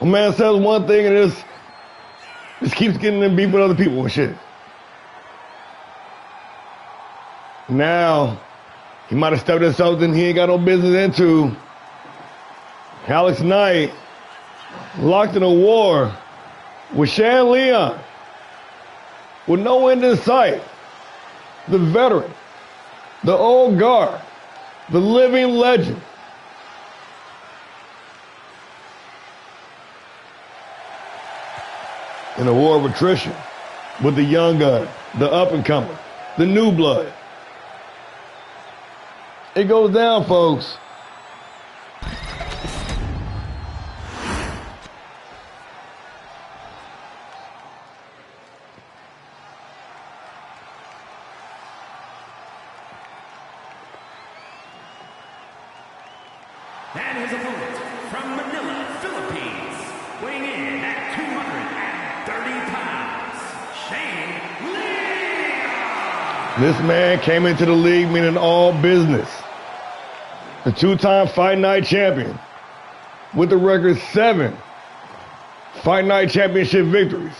A man says one thing and just keeps getting in beef with other people and shit. Now, he might have stepped in something he ain't got no business into. Alex Knight locked in a war with Shan Leon with no end in sight. The veteran, the old guard, the living legend. In a war of attrition with the young gun, the up-and-comer, the new blood. It goes down, folks. And his opponent from Manila, Philippines, weighing in at 230 pounds, Shane Leon. This man came into the league meaning all business. The two-time Fight Night champion with the record 7 Fight Night championship victories.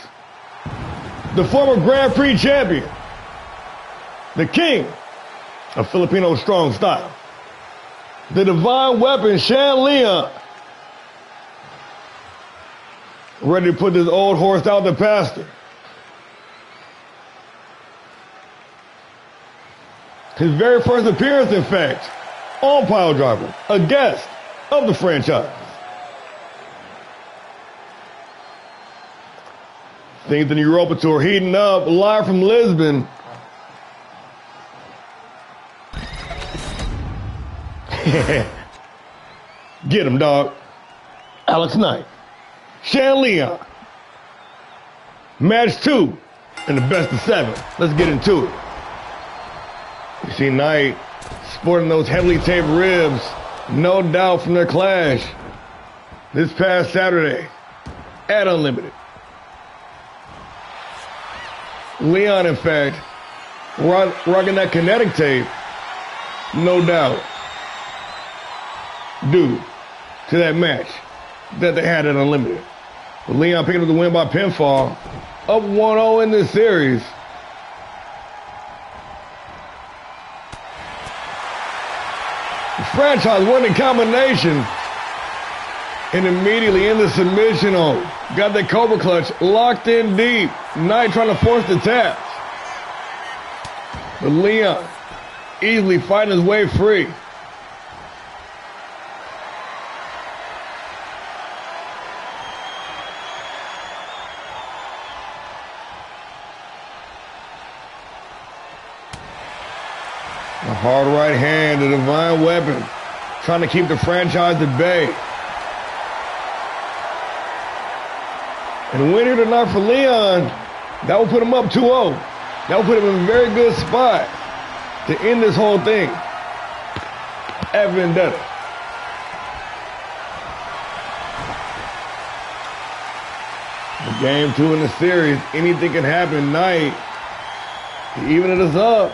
The former Grand Prix champion. The king of Filipino strong style. The divine weapon, Shan Leon. Ready to put this old horse out to pasture. His very first appearance, in fact, on PileDriver, a guest of the franchise. Things in the Europa Tour heating up, live from Lisbon. Get him, dog. Alex Knight, Shan Leon. Match 2 in the best of 7. Let's get into it. You see Knight sporting those heavily taped ribs, no doubt from their clash this past Saturday at Unlimited. Leon, in fact, rocking that kinetic tape, no doubt, due to that match that they had at Unlimited. But Leon picking up the win by pinfall, up 1-0 in this series. The franchise winning combination, and immediately in the submission hold. Got the Cobra Clutch locked in deep. Knight trying to force the tap. But Leon easily fighting his way free. A hard right hand, the divine weapon, trying to keep the franchise at bay. And win here tonight for Leon, that will put him up 2-0. That will put him in a very good spot to end this whole thing at Vendetta. The game 2 in the series, anything can happen. Knight, even it is up.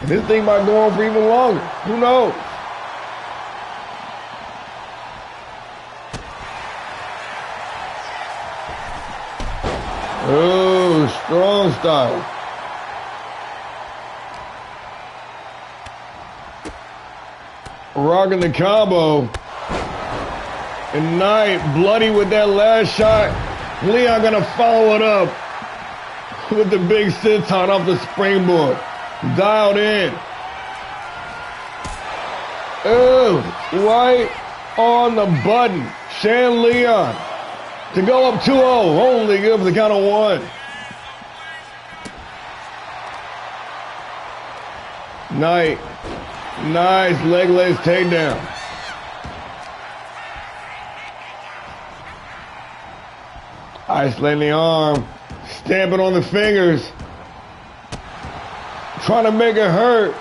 And this thing might go on for even longer. Who knows? Oh, strong style. Rocking the combo. And Knight bloody with that last shot. Leon gonna follow it up with the big senton off the springboard. Dialed in. Oh, right on the button. Shan Leon to go up 2-0. Only good for the count of 1. Knight. Nice leg lace takedown. Isolating the arm. Stamping on the fingers. Trying to make it hurt.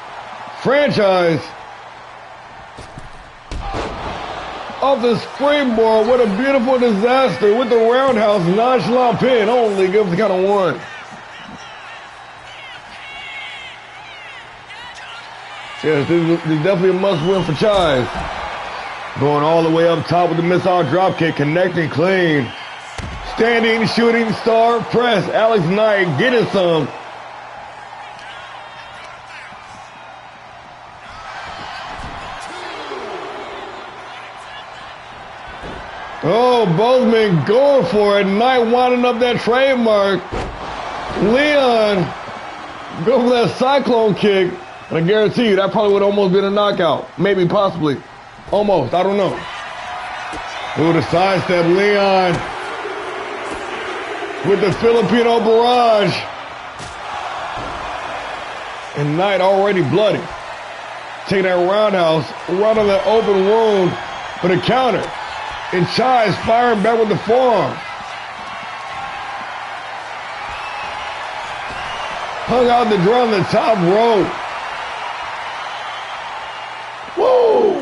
Franchise. Off the springboard, what a beautiful disaster with the roundhouse nonchalant pin. Only gives the count of 1. Yes, this is definitely a must-win for Chise. Going all the way up top with the missile dropkick, connecting clean. Standing shooting star press. Alex Knight getting some. Oh, both men going for it. Knight winding up that trademark. Leon go for that cyclone kick. And I guarantee you, that probably would have almost been a knockout. Maybe, possibly. Almost. I don't know. Ooh, the sidestep. Leon with the Filipino barrage. And Knight already bloody. Taking that roundhouse, right on that open wound for the counter. And Chise firing back with the forearm. Hung out the drum on the top rope. Woo!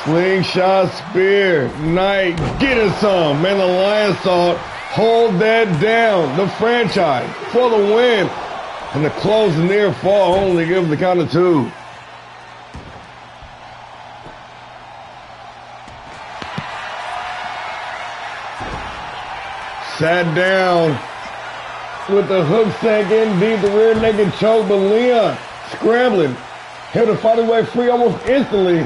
Slingshot spear. Knight getting some. Man, the Lion Salt hold that down. The franchise for the win. And the close near fall only gives the count of 2. Sat down with the hook sank in deep, the rear naked choke, but Leon scrambling. Held to fight his way free almost instantly.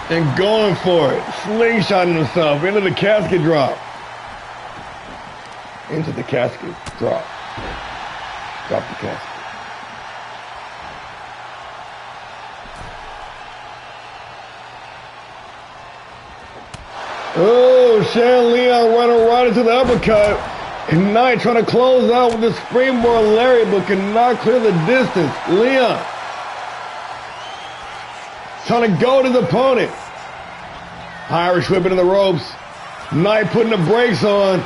And going for it. Slingshotting himself into the casket drop. Into the casket drop. Drop the casket. Oh, Shan Leon running right into the uppercut. And Knight trying to close out with the springboard lariat, but cannot clear the distance. Leon trying to goad his opponent. Irish whip into the ropes. Knight putting the brakes on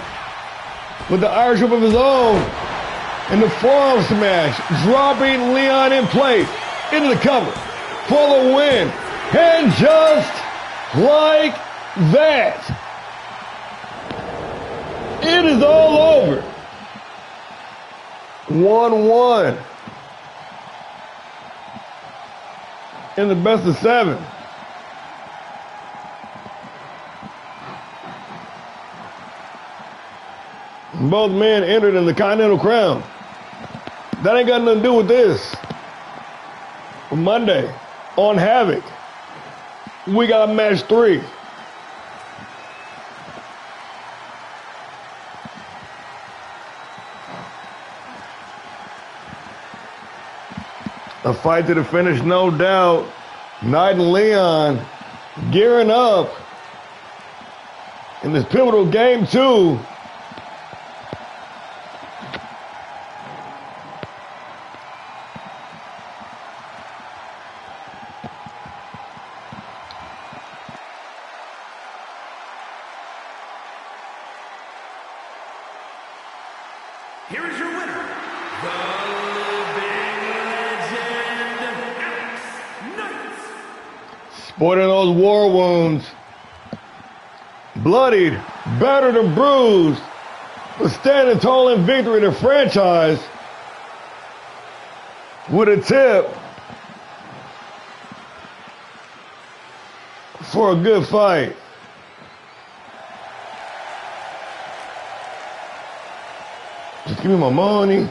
with the Irish whip of his own. And the forearm smash, dropping Leon in place into the cover for the win. And just like that, it is all over. 1-1 in the best of 7. Both men entered in the Continental Crown. That ain't got nothing to do with this. Monday on Havoc, we got match 3. A fight to the finish, no doubt. Knight and Leon gearing up in this pivotal game 2. Here is your winner, the living legend, Alex Knight. Sporting those war wounds. Bloodied, battered and bruised, but standing tall in victory, the franchise with a tip for a good fight. Just give me my money.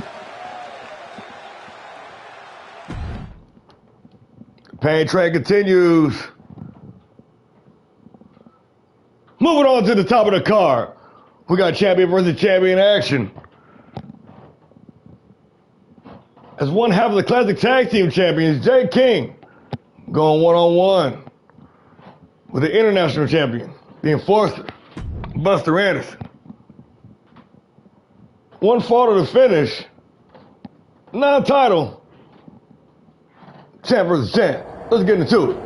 Pain track continues. Moving on to the top of the card. We got champion versus champion action. As one half of the Classic Tag Team Champions, Jay King, going one-on-one with the International Champion, the Enforcer, Buster Anderson. One fall to the finish. Non-title. Champ versus champ. Let's get into it.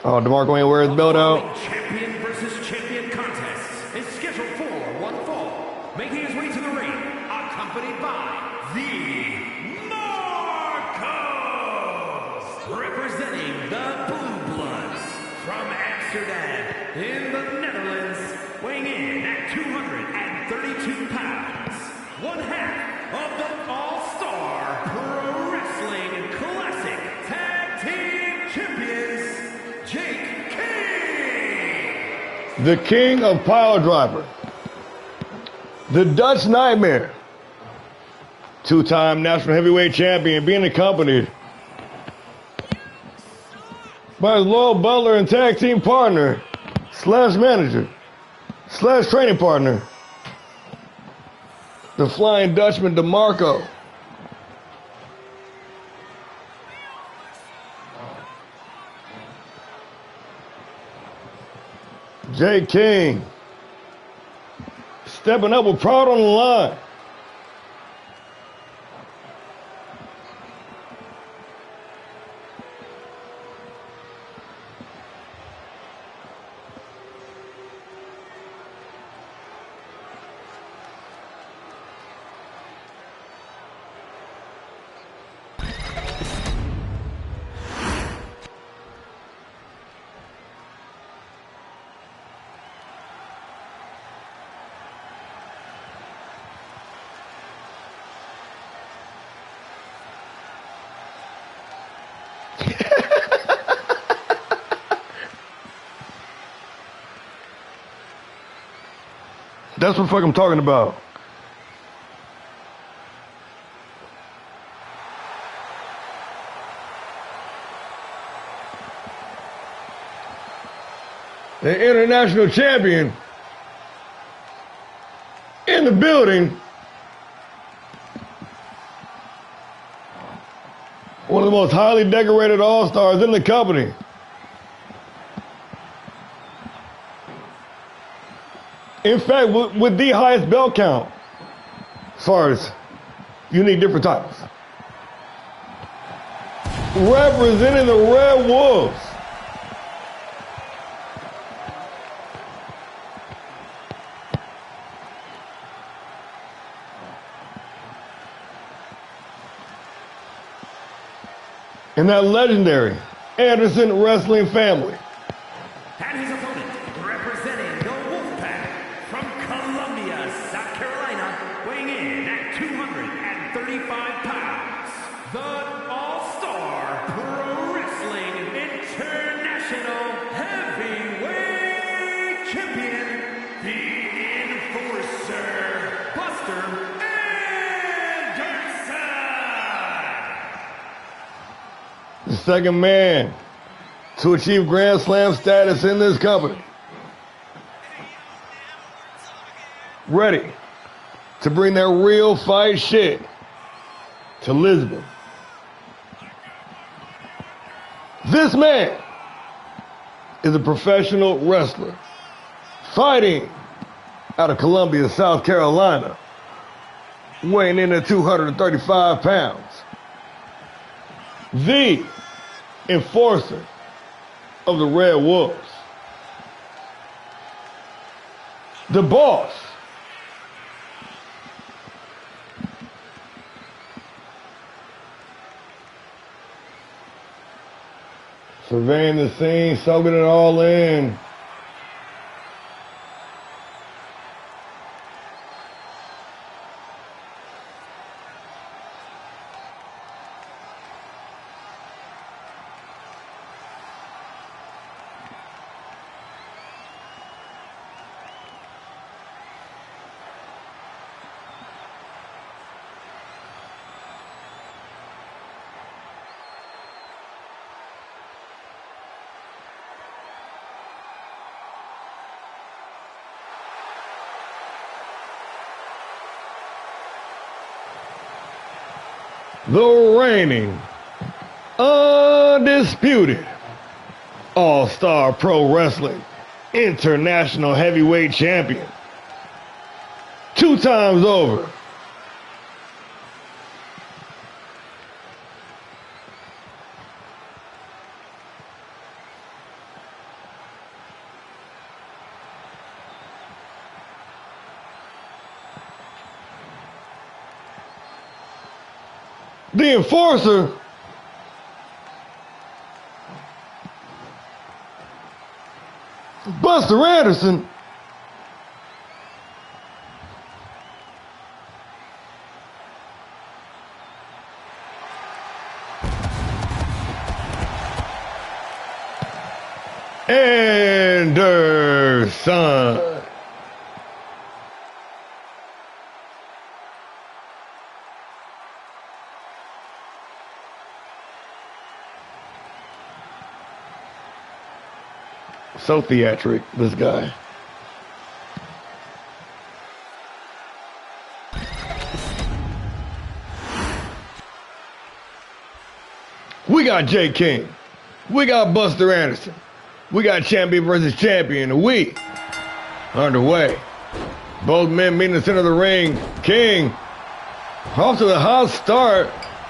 Oh, DeMarco ain't wear his belt out. Champion versus champion contest is scheduled for one fall. Making his way to the ring, accompanied by the Marcos, representing the Blue Bloods from Amsterdam in the Netherlands, weighing in at 232 pounds, one half of the All-Star Pro Wrestling Classic Tag Team Champions, Jake King. The king of PileDriver. The Dutch Nightmare. Two-time national heavyweight champion, being accompanied by his loyal butler and tag team partner, slash manager, slash training partner, the Flying Dutchman DeMarco. Jake King stepping up with proud on the line. That's what the fuck I'm talking about. The international champion in the building. One of the most highly decorated all-stars in the company. In fact, with the highest belt count, as far as unique different titles. Representing the Red Wolves. And that legendary Anderson wrestling family. And his opponent, representing the Wolfpack from Columbia, South Carolina, weighing in at 235 pounds, the All-Star Pro Wrestling International Heavyweight Champion, the Enforcer, Buster Anderson. The second man to achieve Grand Slam status in this company. Ready to bring that real fight shit to Lisbon. This man is a professional wrestler fighting out of Columbia, South Carolina, weighing in at 235 pounds. The Enforcer of the Red Wolves. The boss. Surveying the scene, soaking it all in. The reigning, undisputed, All-Star Pro Wrestling International Heavyweight Champion. 2 times over. The Enforcer. Buster Anderson. Anderson. So theatric, this guy. We got Jay King. We got Buster Anderson. We got champion versus champion. We underway. Both men meet in the center of the ring. King off to the hot start.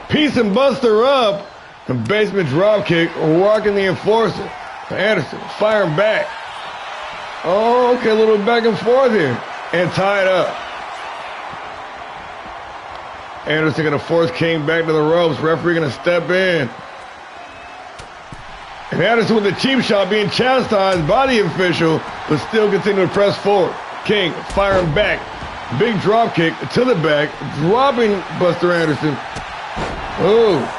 Piecing Buster up. The basement dropkick, rocking the Enforcer. Anderson firing back. Oh, okay, a little back and forth here. And tied up. Anderson gonna force King back to the ropes. Referee gonna step in. And Anderson with the cheap shot being chastised by the official, but still continuing to press forward. King firing back. Big drop kick to the back, dropping Buster Anderson. Oh.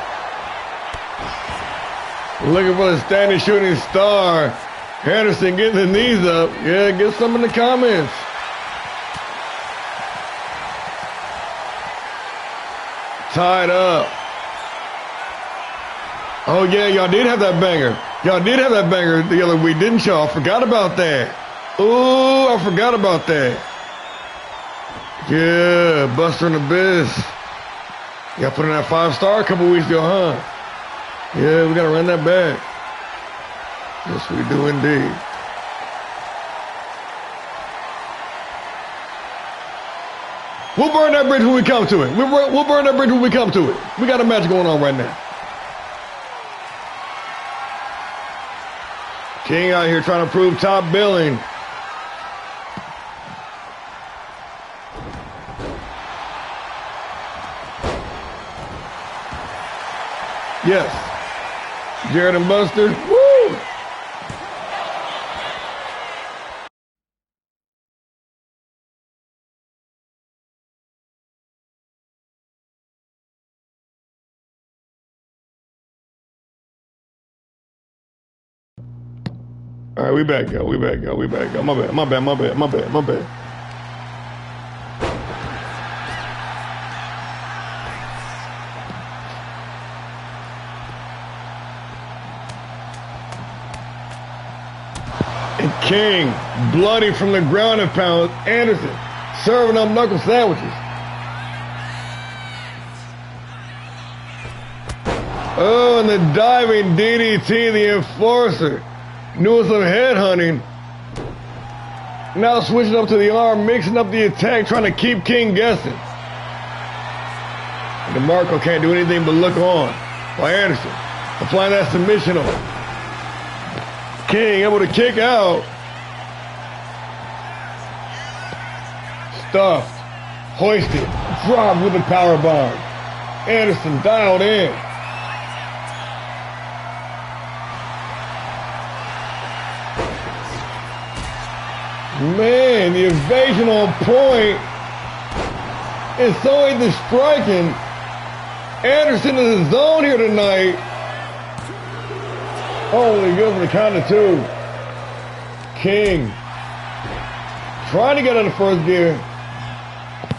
Looking for the standing shooting star. Anderson getting the knees up. Yeah, get some in the comments. Tied up. Oh, yeah, y'all did have that banger. Y'all did have that banger the other week, didn't y'all? Forgot about that. Oh, I forgot about that. Yeah, Buster and Abyss. Y'all put in that 5-star a couple weeks ago, huh? Yeah, we got to run that back. Yes, we do indeed. We'll burn that bridge when we come to it. We'll burn that bridge when we come to it. We got a match going on right now. King out here trying to prove top billing. Yes. Jared and Buster. Woo! All right, we back, y'all. We back, y'all. We back, y'all. My bad. And King, bloody from the ground and pound. Anderson, serving up knuckle sandwiches. Oh, and the diving DDT, the Enforcer. Knew some headhunting. Now switching up to the arm, mixing up the attack, trying to keep King guessing. And DeMarco can't do anything but look on by Anderson, applying that submission on. King able to kick out. Stuffed, hoisted, dropped with a power bomb. Anderson dialed in. Man, the evasion on point. And so ain't the striking. Anderson in the zone here tonight. Holy good for the count of 2. King trying to get out of first gear.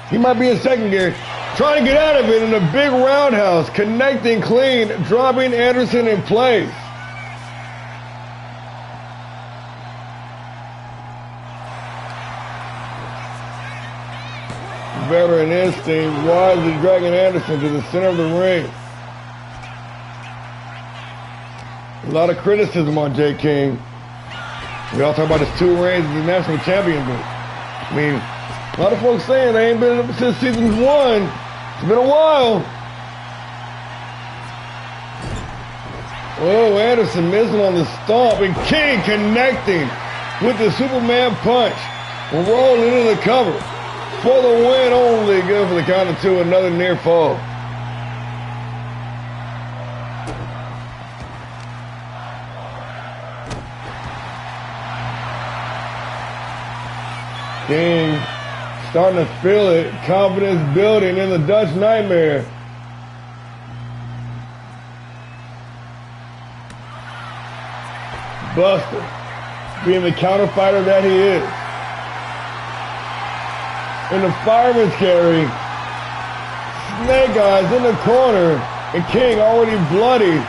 He might be in second gear. Trying to get out of it in a big roundhouse. Connecting clean. Dropping Anderson in place. Veteran instinct, wisely dragging Anderson to the center of the ring. A lot of criticism on Jay King. We all talk about his 2 reigns as the national champion, but I mean, a lot of folks saying they ain't been since season 1. It's been a while. Oh, Anderson missing on the stomp, and King connecting with the Superman punch. Rolling into the cover. For the win only, good for the count of 2, another near fall. King starting to feel it. Confidence building in the Dutch Nightmare. Buster, being the counter fighter that he is. In the fireman's carry, Snake Eyes in the corner, and King already bloody.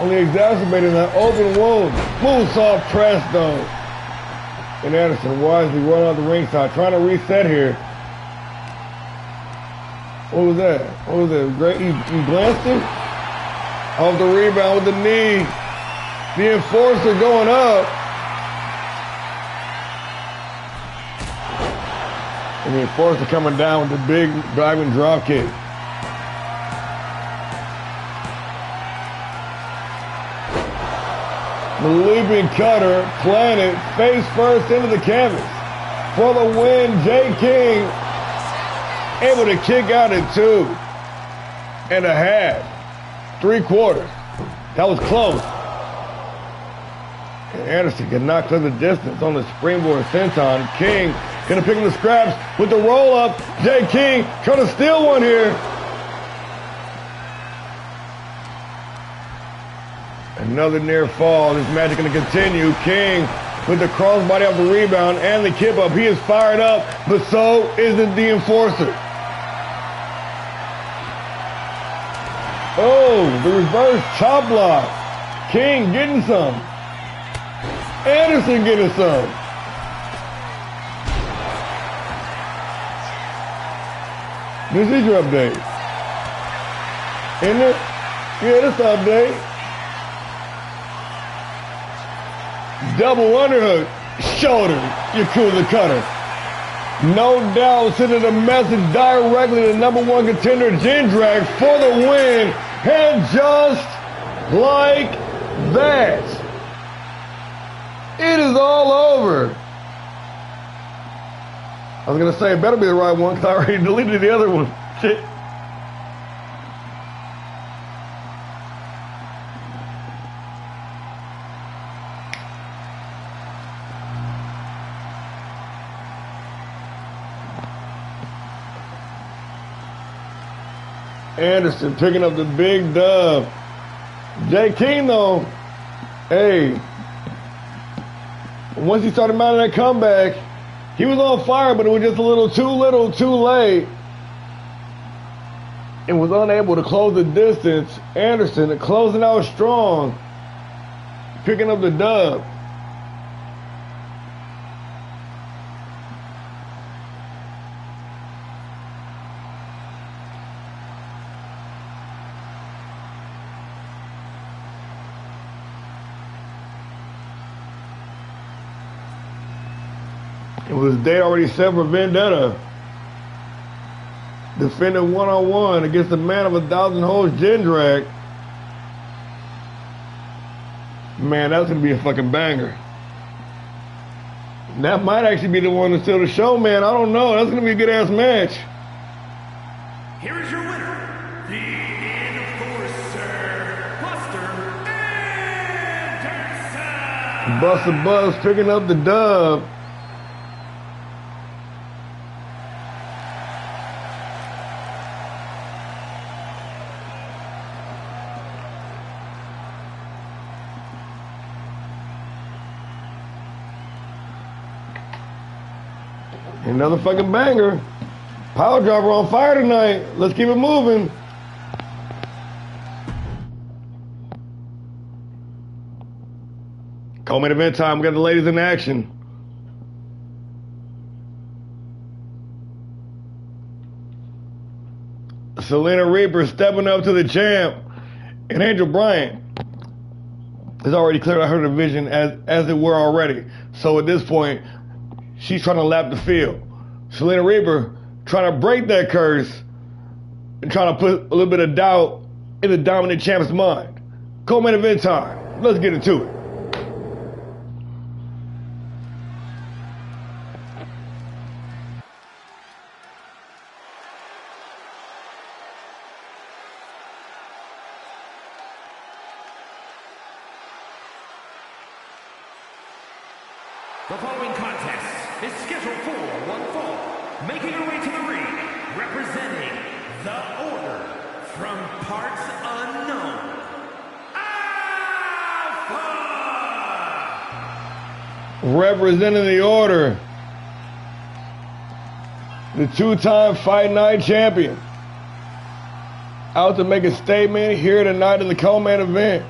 Only exacerbating that open wound. Moonsault press though. And Anderson wisely running out the ringside, trying to reset here. What was that? What was that? Great, he glanced it? Off the rebound with the knee. The enforcer going up. And the enforcer coming down with the big driving drop kick. The leaping cutter, planted face first into the canvas. For the win, Jay King able to kick out at 2.5. 3/4. That was close. And Anderson could not clear the distance on the springboard senton. King gonna pick up the scraps with the roll up. Jay King trying to steal one here. Another near fall. This match is going to continue. King with the crossbody off the rebound and the kip up. He is fired up, but so is the enforcer. Oh, the reverse chop block. King getting some. Anderson getting some. This is your update. Isn't it? Yeah, this update. Double underhook, shoulder, Yakuza cutter. No doubt sending a message directly to number 1 contender Jindrak for the win. And just like that, it is all over. I was going to say it better be the right one because I already deleted the other one. Shit. Anderson picking up the big dub. Jay King though, hey, once he started mounting that comeback, he was on fire, but it was just a little, too late. And was unable to close the distance. Anderson closing out strong, picking up the dub. It was day already set for Vendetta. Defending one-on-one against the man of 1,000 holes, Jindrak. Man, that's going to be a fucking banger. That might actually be the one to steal the show, man. I don't know. That's going to be a good-ass match. Here is your winner, the Enforcer, Buster Anderson. Buster Buzz picking up the dub. Another fucking banger. PileDriver on fire tonight. Let's keep it moving. Co-main event time. We got the ladies in action. Selena Reaper stepping up to the champ. And Angel Bryant has already cleared out her division as it were already. So at this point, she's trying to lap the field. Selena Reaper trying to break that curse and trying to put a little bit of doubt in the dominant champ's mind. Co-main event time. Let's get into it. The following contest is scheduled for one fall. Making her way to the ring, representing the Order from parts unknown, Alpha! Representing the Order, the two-time Fight Night champion, out to make a statement here tonight in the co-main event.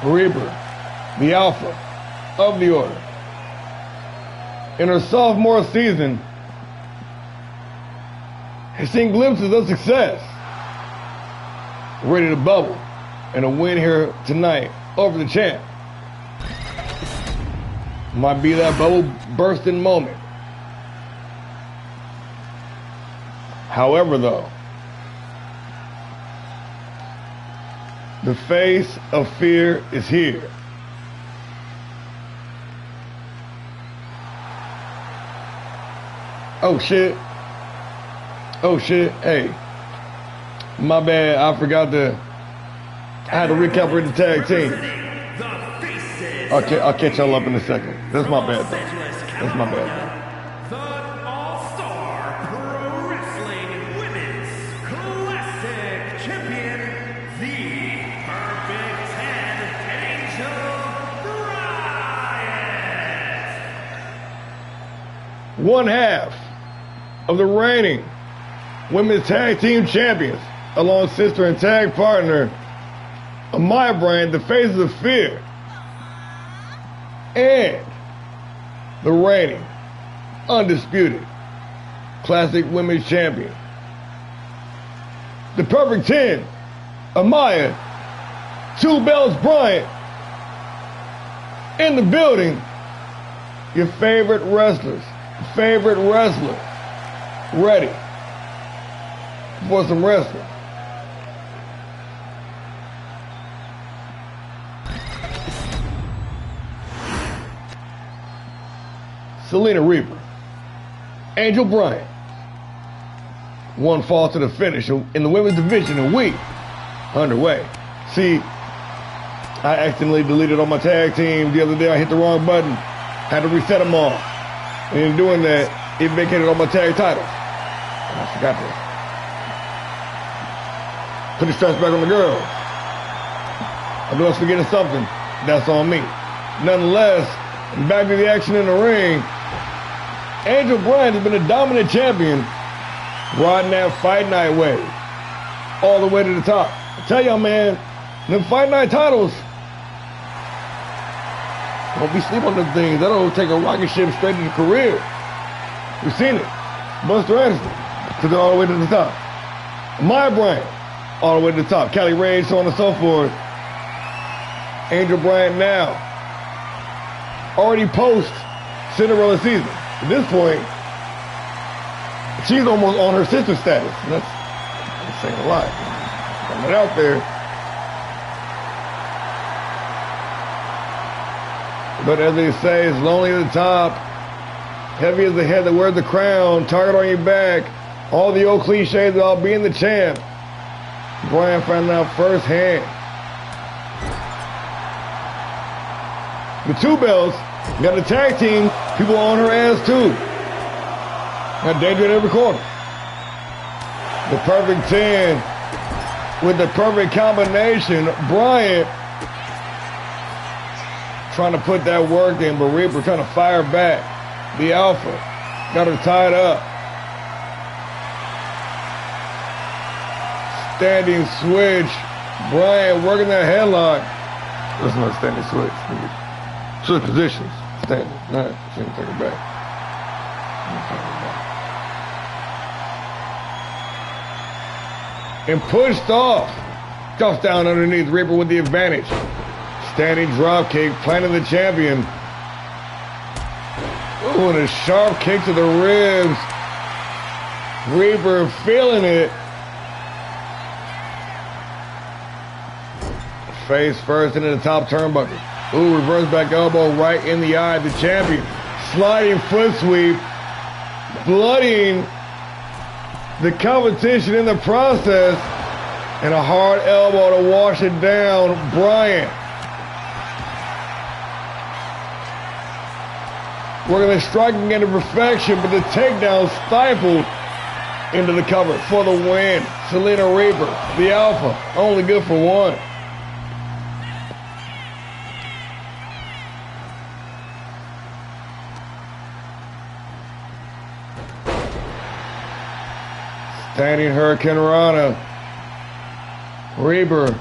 Reaper, the Alpha of the Order. In her sophomore season, has seen glimpses of success. Ready to bubble and a win here tonight over the champ. Might be that bubble bursting moment. However, though, the face of fear is here. Oh shit. Oh shit. Hey. My bad. I forgot to. I had to recalibrate the tag team. I'll catch y'all up in a second. That's my bad though. That's my bad though. The All-Star Pro Wrestling Women's Classic Champion, the Perfect 10, Angel Bryant. One half of the reigning women's tag team champions, along sister and tag partner Amaya Bryant, the faces of fear, and the reigning undisputed classic women's champion, the Perfect 10, Amaya Two Bells Bryant, in the building. Your favorite wrestlers, favorite wrestler, ready for some wrestling. Selena Reaper, Angel Bryant, one fall to the finish in the women's division, and we underway. See, I accidentally deleted all my tag team the other day. I hit the wrong button, had to reset them all. And in doing that, it vacated all my tag titles. And I forgot to put the straps back on the girls. I knew I was forgetting something. That's on me. Nonetheless, back to the action in the ring. Angel Bryant has been a dominant champion, riding that Fight Night wave all the way to the top. I tell y'all, man, them Fight Night titles, don't be sleep on them things. That'll take a rocket ship straight to the career. We've seen it. Buster Anderson took it all the way to the top. Maya Bryant, all the way to the top. Callie Rage, so on and so forth. Angel Bryant now, already post Cinderella season. At this point, she's almost on her sister status. And that's saying a lot. Coming out there. But as they say, it's lonely at the top, heavy as the head that wears the crown, target on your back, all the old cliches about being the champ. Brian found out firsthand. The two belts, got the tag team, people on her ass too. Got danger at every corner. The Perfect 10 with the perfect combination. Bryant trying to put that work in, but Reaper trying to fire back. The Alpha got her tied up. Standing switch. Bryant working that headlock. That's not a standing switch. Switch positions. Standing. Nah, she didn't take it back. And pushed off. Duffs down underneath. Reaper with the advantage. Standing drop kick, planting the champion. Ooh, and a sharp kick to the ribs. Reaper feeling it. Face first into the top turnbuckle. Ooh, reverse back elbow right in the eye of the champion. Sliding foot sweep. Bloodying the competition in the process. And a hard elbow to wash it down. Bryant Working the striking into perfection, but the takedown stifled into the cover for the win. Selena Reaper, the Alpha, only good for one. Standing Hurricane Rana. Reaper.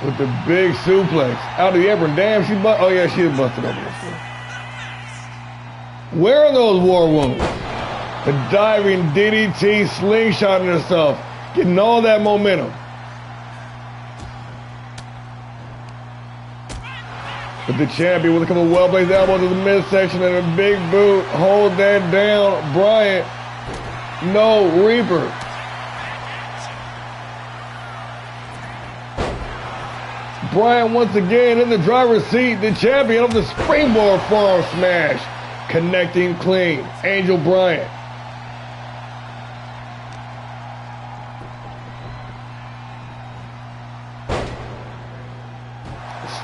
With the big suplex. Out of the apron. Damn, she busted. Oh, yeah, she busted over this one. Where are those war wounds? The diving DDT slingshotting herself. Getting all that momentum. But the champion with a couple of well-placed elbows to the midsection and a big boot. Hold that down. Bryant. No, Reaper. Bryant once again in the driver's seat. The champion of the springboard forearm smash. Connecting clean. Angel Bryant.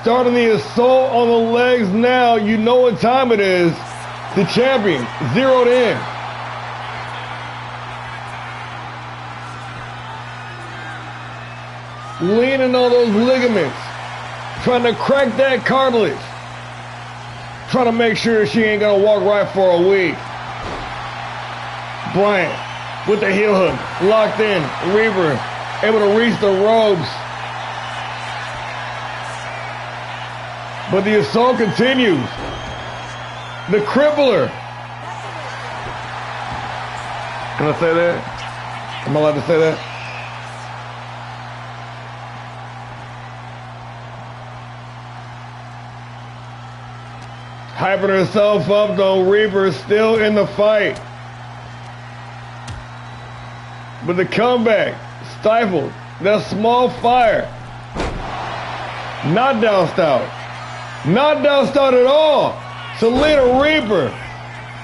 Starting the assault on the legs now. You know what time it is. The champion zeroed in. Leaning on those ligaments. Trying to crack that cartilage. Trying to make sure she ain't gonna walk right for a week. Bryant with the heel hook. Locked in. Reaper able to reach the ropes. But the assault continues. The crippler. Can I say that? Am I allowed to say that? Hyping herself up though. Reaper still in the fight. But the comeback stifled. That small fire. Not down stout. Not down stout at all. Selena Reaper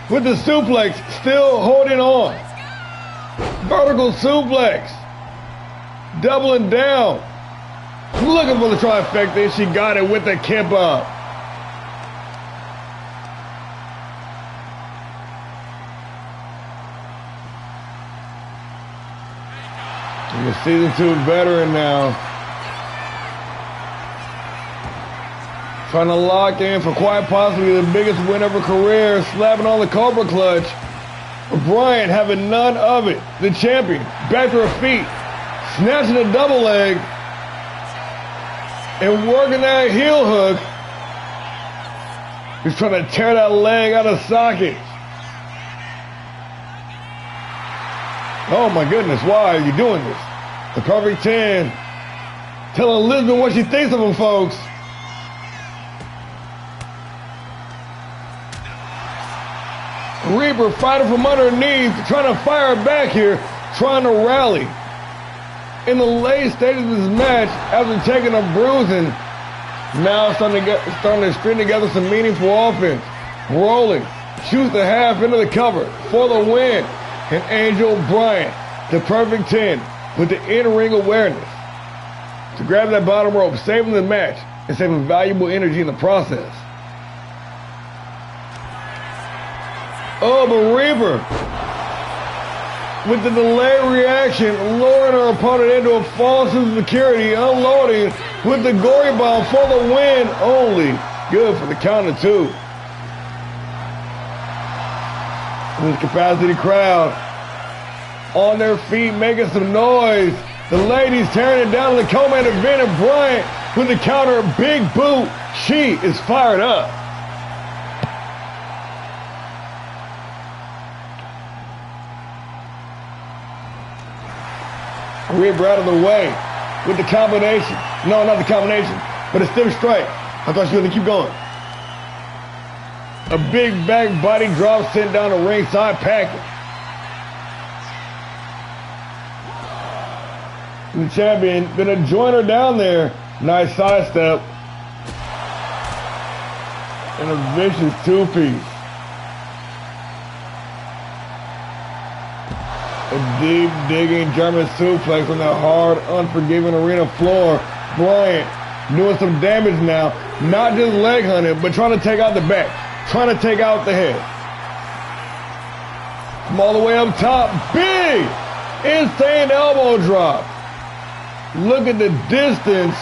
with the suplex still holding on. Vertical suplex. Doubling down. Looking for the trifecta and she got it with the kip up. The season 2 veteran now. Trying to lock in for quite possibly the biggest win of her career. Slapping on the Cobra Clutch. Bryant having none of it. The champion. Back to her feet. Snatching a double leg. And working that heel hook. He's trying to tear that leg out of socket. Oh my goodness, why are you doing this? The perfect 10. Telling Elizabeth what she thinks of him, folks. Reaper fighting from underneath, trying to fire back here, trying to rally. In the late stages of this match, after taking a bruising, now starting to string together some meaningful offense. Rolling, shoots the half into the cover for the win. And Angel Bryant, the perfect 10, with the in-ring awareness to grab that bottom rope, saving the match and saving valuable energy in the process. Oh, but Reaper, with the delayed reaction, lowering her opponent into a false security, unloading with the gory bomb for the win. Only good for the count of 2. This capacity crowd on their feet, making some noise. The ladies tearing it down in the co-main event, and Bryant with the counter, big boot. She is fired up. Reaper out of the way with the combination. No, not the combination, but a stiff strike. I thought she was going to keep going. A big back body drop sent down the ringside package. The champion gonna join her down there. Nice sidestep. And a vicious 2-piece. A deep digging German suplex on that hard, unforgiving arena floor. Bryant doing some damage now. Not just leg hunting, but trying to take out the back. Trying to take out the head. From all the way up top. Big! Insane elbow drop. Look at the distance.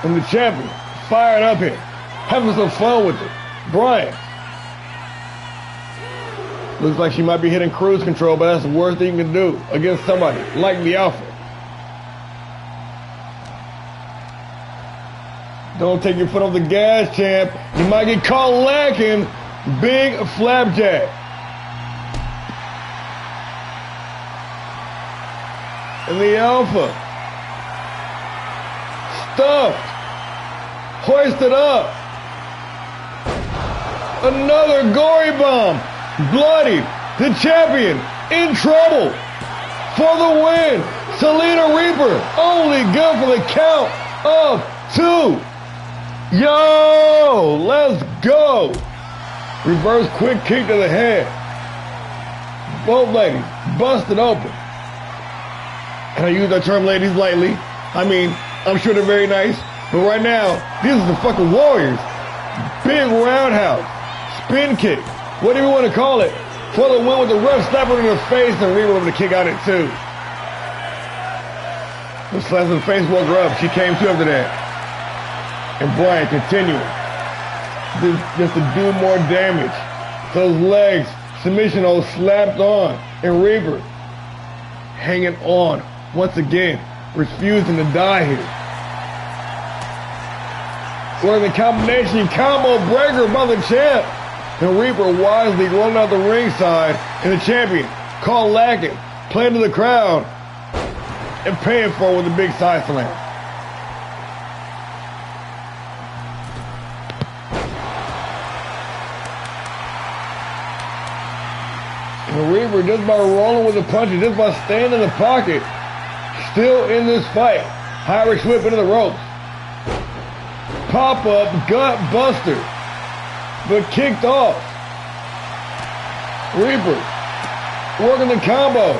And the champion fired up here. Having some fun with it. Bryant. Looks like she might be hitting cruise control, but that's the worst thing you can do against somebody like the Alpha. Don't take your foot off the gas, champ. You might get caught lacking. Big flapjack. And the Alpha. Stuffed. Hoisted up. Another gory bomb. Bloody. The champion in trouble. For the win. Selena Reaper. Only good for the count of 2. Yo, let's go. Reverse quick kick to the head. Both ladies busted open. And I use that term ladies lightly. I mean, I'm sure they're very nice. But right now, these are the fucking warriors. Big roundhouse. Spin kick. Whatever you want to call it. For the win with the ref slapping her in the face and Reba able to kick out at 2. The slap in the face woke her up. She came to after that. And Bryant continuing just to do more damage. Those legs, submission holds slapped on. And Reaper hanging on once again, refusing to die here. We're in the combination combo breaker by the champ. And Reaper wisely rolling out the ringside. And the champion, called lacking, playing to the crowd, and paying for it with a big side slam. And Reaper, just by rolling with the punches, just by staying in the pocket, still in this fight. Irish whip into the ropes. Pop-up gut buster, but kicked off. Reaper working the combo.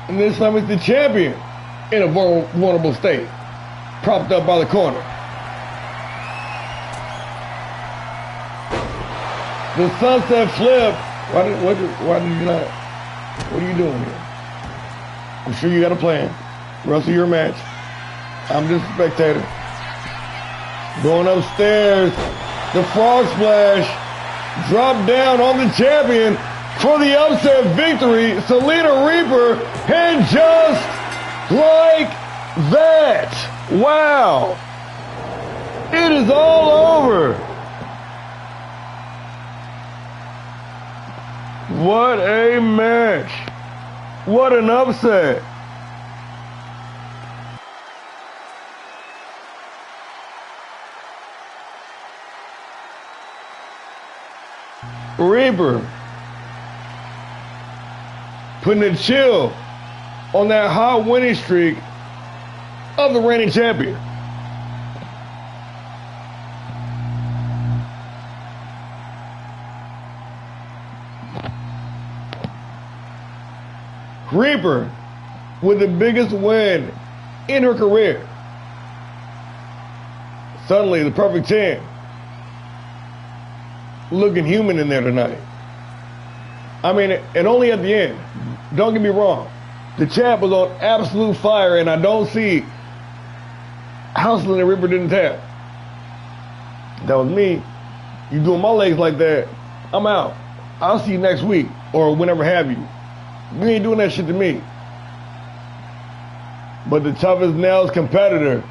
And this time it's the champion in a vulnerable state, propped up by the corner. The sunset flip. Why did you not? What are you doing here? I'm sure you got a plan. Wrestle your match. I'm just a spectator. Going upstairs. The frog splash. Drop down on the champion for the upset victory. Selena Reaper. And just like that. Wow. It is all over. What a match. What an upset. Reaper putting a chill on that hot winning streak of the reigning champion. Reaper with the biggest win in her career. Suddenly the perfect 10. Looking human in there tonight. I mean, and only at the end. Don't get me wrong. The champ was on absolute fire, and I don't see how Selena Reaper didn't tap. That was me. You doing my legs like that, I'm out. I'll see you next week or whenever have you. You ain't doing that shit to me. But the toughest nails competitor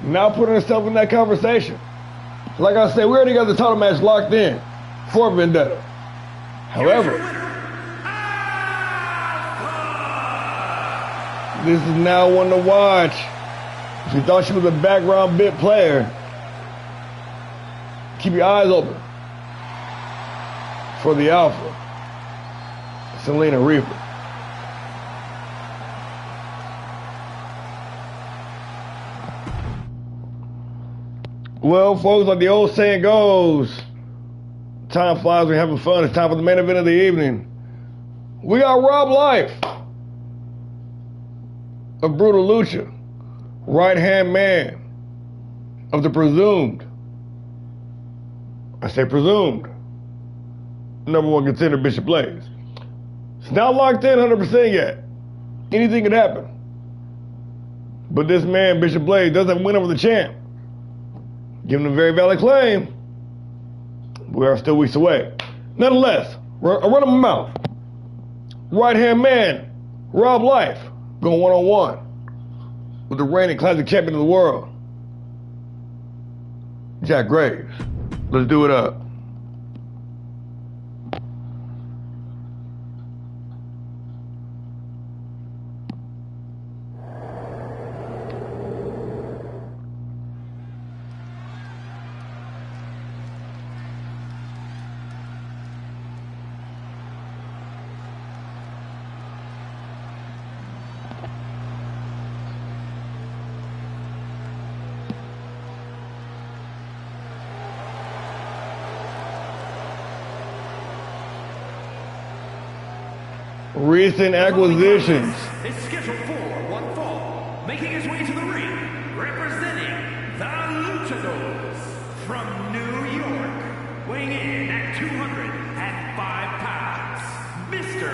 now putting herself in that conversation. Like I said, we already got the title match locked in for Vendetta. However, this is now one to watch. If you thought she was a background bit player, keep your eyes open for the Alpha, Selena Reaper. Well, folks, like the old saying goes, Time flies, we're having fun. It's time for the main event of the evening. We got Rob Life of Brutal Lucha, right-hand man of the presumed, I say presumed, #1 contender Bishop Blaze. It's not locked in 100% yet. Anything can happen. But this man, Bishop Blaze, doesn't win over the champ. Giving him a very valid claim. We are still weeks away. Nonetheless, a run of my mouth. Right-hand man, Rob Life, going one-on-one with the reigning classic champion of the world, Jack Graves. Let's do it up. Recent acquisitions. Is scheduled for one fall, making his way to the ring, representing the Luchadors from New York, weighing in at 205 pounds, Mr.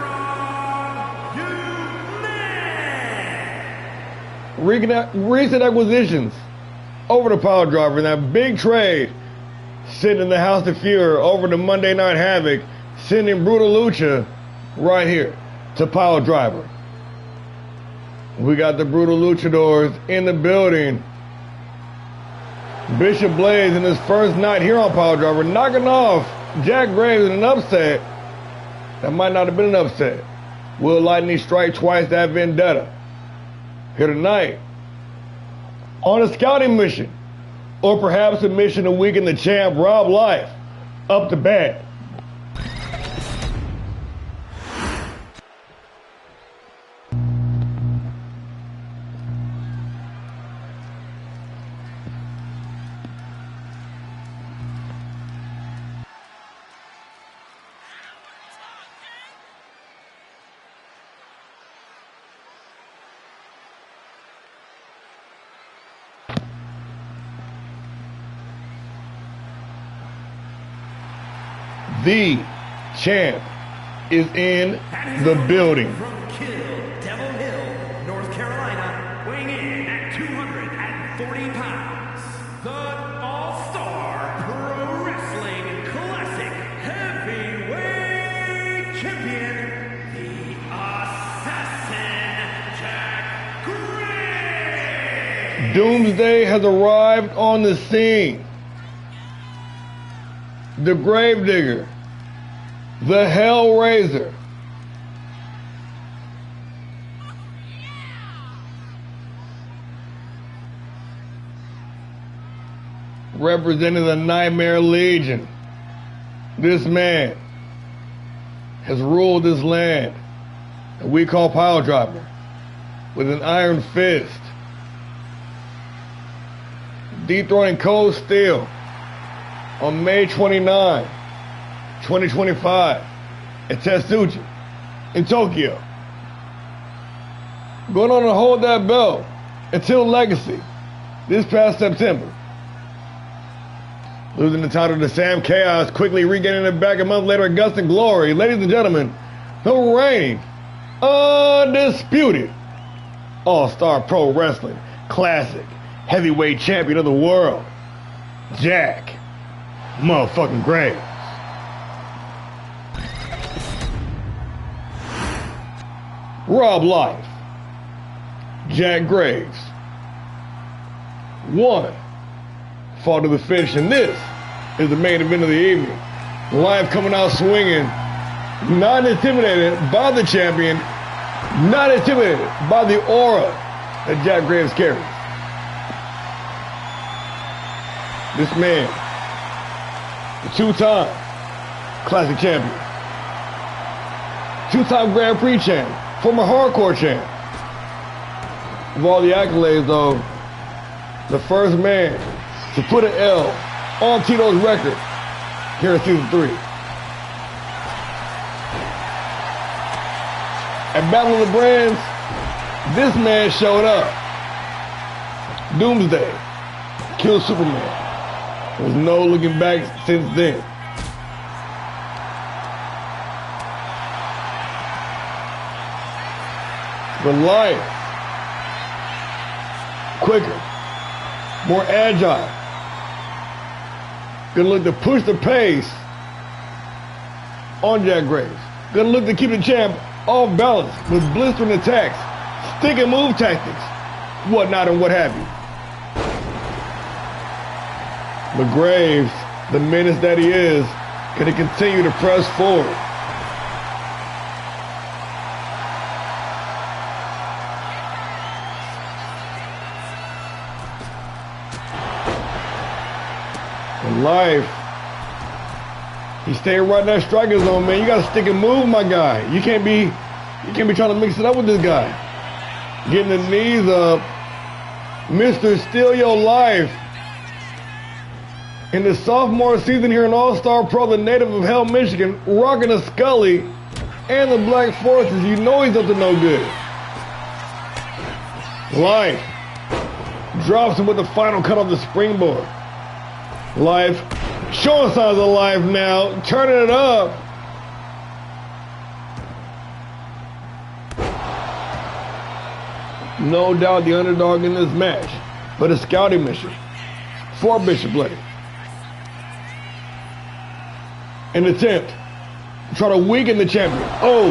Rob Recent acquisitions over the PileDriver in that big trade, sitting in the House of Fury over the Monday Night Havoc, sending Brutal Lucha right here to PileDriver. We got the Brutal Luchadors in the building. Bishop Blaze in his first night here on PileDriver, knocking off Jack Graves in an upset that might not have been an upset. Will lightning strike twice that vendetta? Here tonight on a scouting mission, or perhaps a mission to weaken the champ Rob Life up to bat. The champ is in the building. From Devil Hill, North Carolina, weighing in at 240 pounds, the All-Star Pro Wrestling Classic Heavyweight Champion, the Assassin Jack Graves. Doomsday has arrived on the scene. The Gravedigger, the Hellraiser, representing the Nightmare Legion. This man has ruled this land that we call PileDriver with an iron fist, dethroning Cold Steel on May 29, 2025 at Tetsuji in Tokyo. Going on to hold that belt until Legacy this past September. Losing the title to Sam Chaos, quickly regaining it back a month later at Gust and Glory. Ladies and gentlemen, the reigning, undisputed All-Star Pro Wrestling Classic Heavyweight Champion of the world, Jack motherfucking Graves. Rob Life, Jack Graves. One fought to the finish, and this is the main event of the evening. Life coming out swinging, not intimidated by the champion, not intimidated by the aura that Jack Graves carries. This man, the two-time classic champion, two-time Grand Prix champ, former hardcore champ. Of all the accolades, though, the first man to put an L on Tito's record here in season 3. At Battle of the Brands, this man showed up. Doomsday killed Superman. There's no looking back since then. But life, quicker, more agile. Gonna look to push the pace on Jack Graves. Gonna look to keep the champ off balance with blistering attacks, stick and move tactics, whatnot and what have you. But Graves, the menace that he is, gonna continue to press forward. In life, he stayed right in that striker zone, man. You gotta stick and move, my guy. You can't be trying to mix it up with this guy. Getting the knees up, Mr. Steal Your Life. In the sophomore season here in All-Star Pro, the native of Hell, Michigan, rocking a Scully and the Black Forces. You know he's up to no good. Life drops him with the final cut off the springboard. Life showing signs of life now, turning it up. No doubt the underdog in this match, but a scouting mission for Bishop Blade. An attempt to try to weaken the champion. Oh,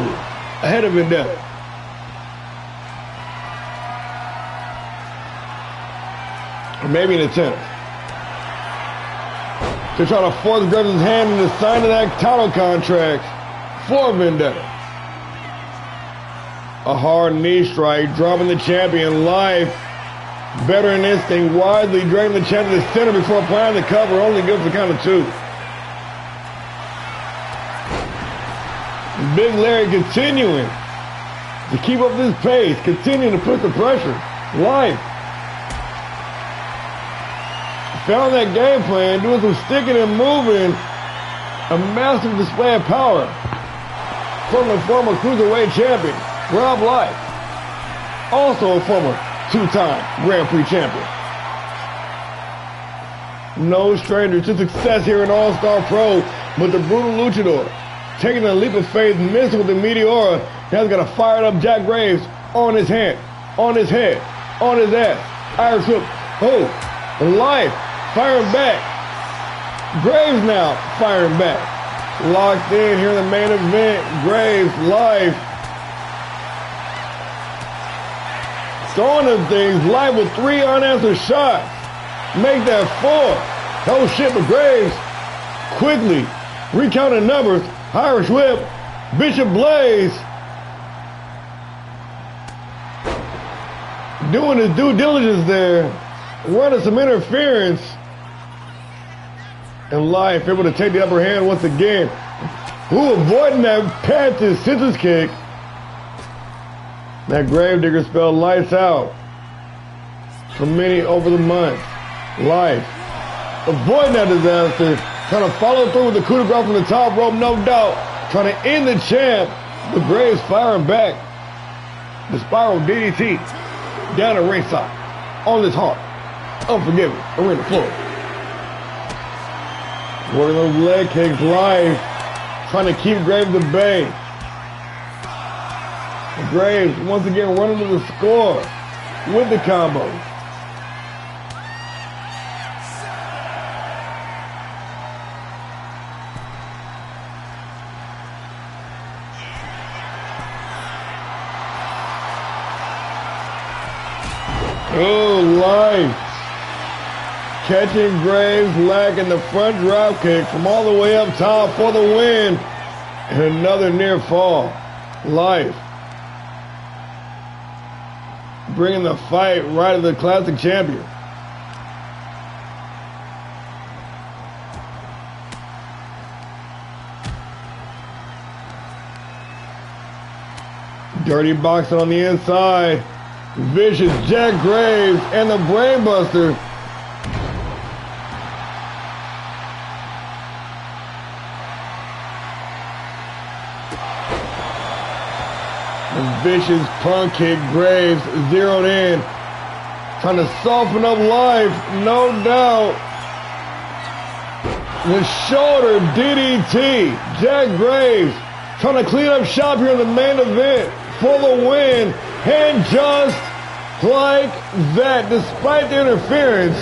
ahead of Vendetta. Or maybe an attempt to try to force Graves' hand into signing that title contract for Vendetta. A hard knee strike, dropping the champion. Life, veteran instinct, wisely dragging the champion to the center before applying the cover, only good for count of 2. Big Larry continuing to keep up this pace, continuing to put the pressure. Life found that game plan, doing some sticking and moving. A massive display of power from the former Cruiserweight champion, Rob Life. Also a former 2-time Grand Prix champion. No stranger to success here in All-Star Pro, but the brutal luchador, taking a leap of faith, missing with the Meteora, now he's got a fired up Jack Graves on his hand, on his head, on his ass. Irish whip, oh, Life firing back. Graves now firing back. Locked in here in the main event. Graves, Life. Throwing them things. Life with 3 unanswered shots. Make that 4. Oh shit, but Graves quickly recounting numbers. Irish whip. Bishop Blaze doing his due diligence there. Running some interference. And Life able to take the upper hand once again. Who avoiding that Panthers scissors kick. That Gravedigger spell lights out for many over the months. Life avoiding that disaster. Trying to follow through with the coup de grace from the top rope, no doubt. Trying to end the champ. But Graves firing back. The spiral DDT down at ringside. On his heart. Unforgiving. Arena floor. Working those leg kicks. Life trying to keep Graves at bay. Graves once again running to the score with the combo. Oh, Life catching Graves' leg in the front drop kick from all the way up top for the win. And another near fall. Life bringing the fight right to the classic champion. Dirty boxing on the inside. Vicious Jack Graves and the Brainbuster Vicious punt kick. Graves zeroed in. Trying to soften up life, no doubt. The shoulder DDT. Jack Graves trying to clean up shop here in the main event for the win. And just like that, despite the interference,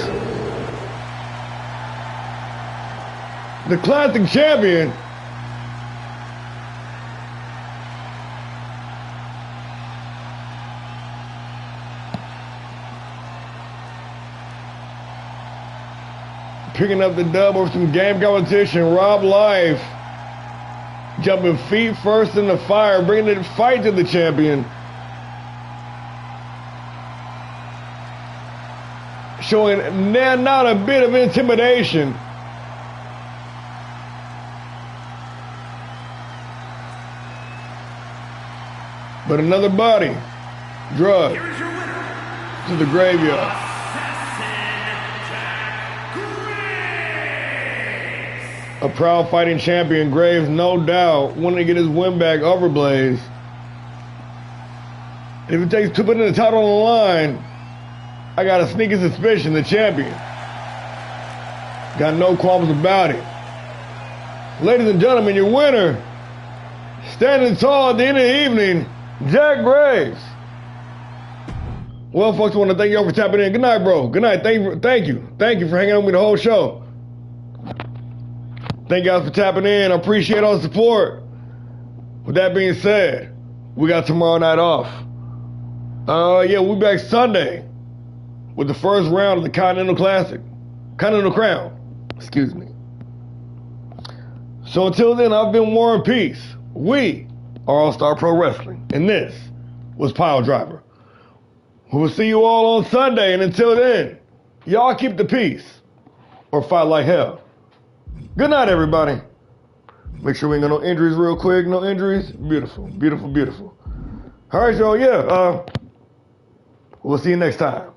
the classic champion picking up the dub over some game competition. Rob Life jumping feet first in the fire, bringing the fight to the champion. Showing not a bit of intimidation. But another body drug to the graveyard. A proud fighting champion, Graves, no doubt, wanting to get his win back over Blaze. If it takes two putting the title on the line, I got a sneaky suspicion the champion got no qualms about it. Ladies and gentlemen, your winner, standing tall at the end of the evening, Jack Graves. Well, folks, I want to thank you all for tapping in. Good night, bro. Good night. Thank you for hanging out with me the whole show. Thank you guys for tapping in. I appreciate all the support. With that being said, we got tomorrow night off. Yeah, we'll be back Sunday with the first round of the Continental Crown. Excuse me. So until then, I've been War and Peace. We are All-Star Pro Wrestling, and this was PileDriver. We'll see you all on Sunday, and until then, y'all keep the peace or fight like hell. Good night, everybody. Make sure we ain't got no injuries real quick. No injuries. Beautiful, beautiful, beautiful. All right, y'all. Yeah. We'll see you next time.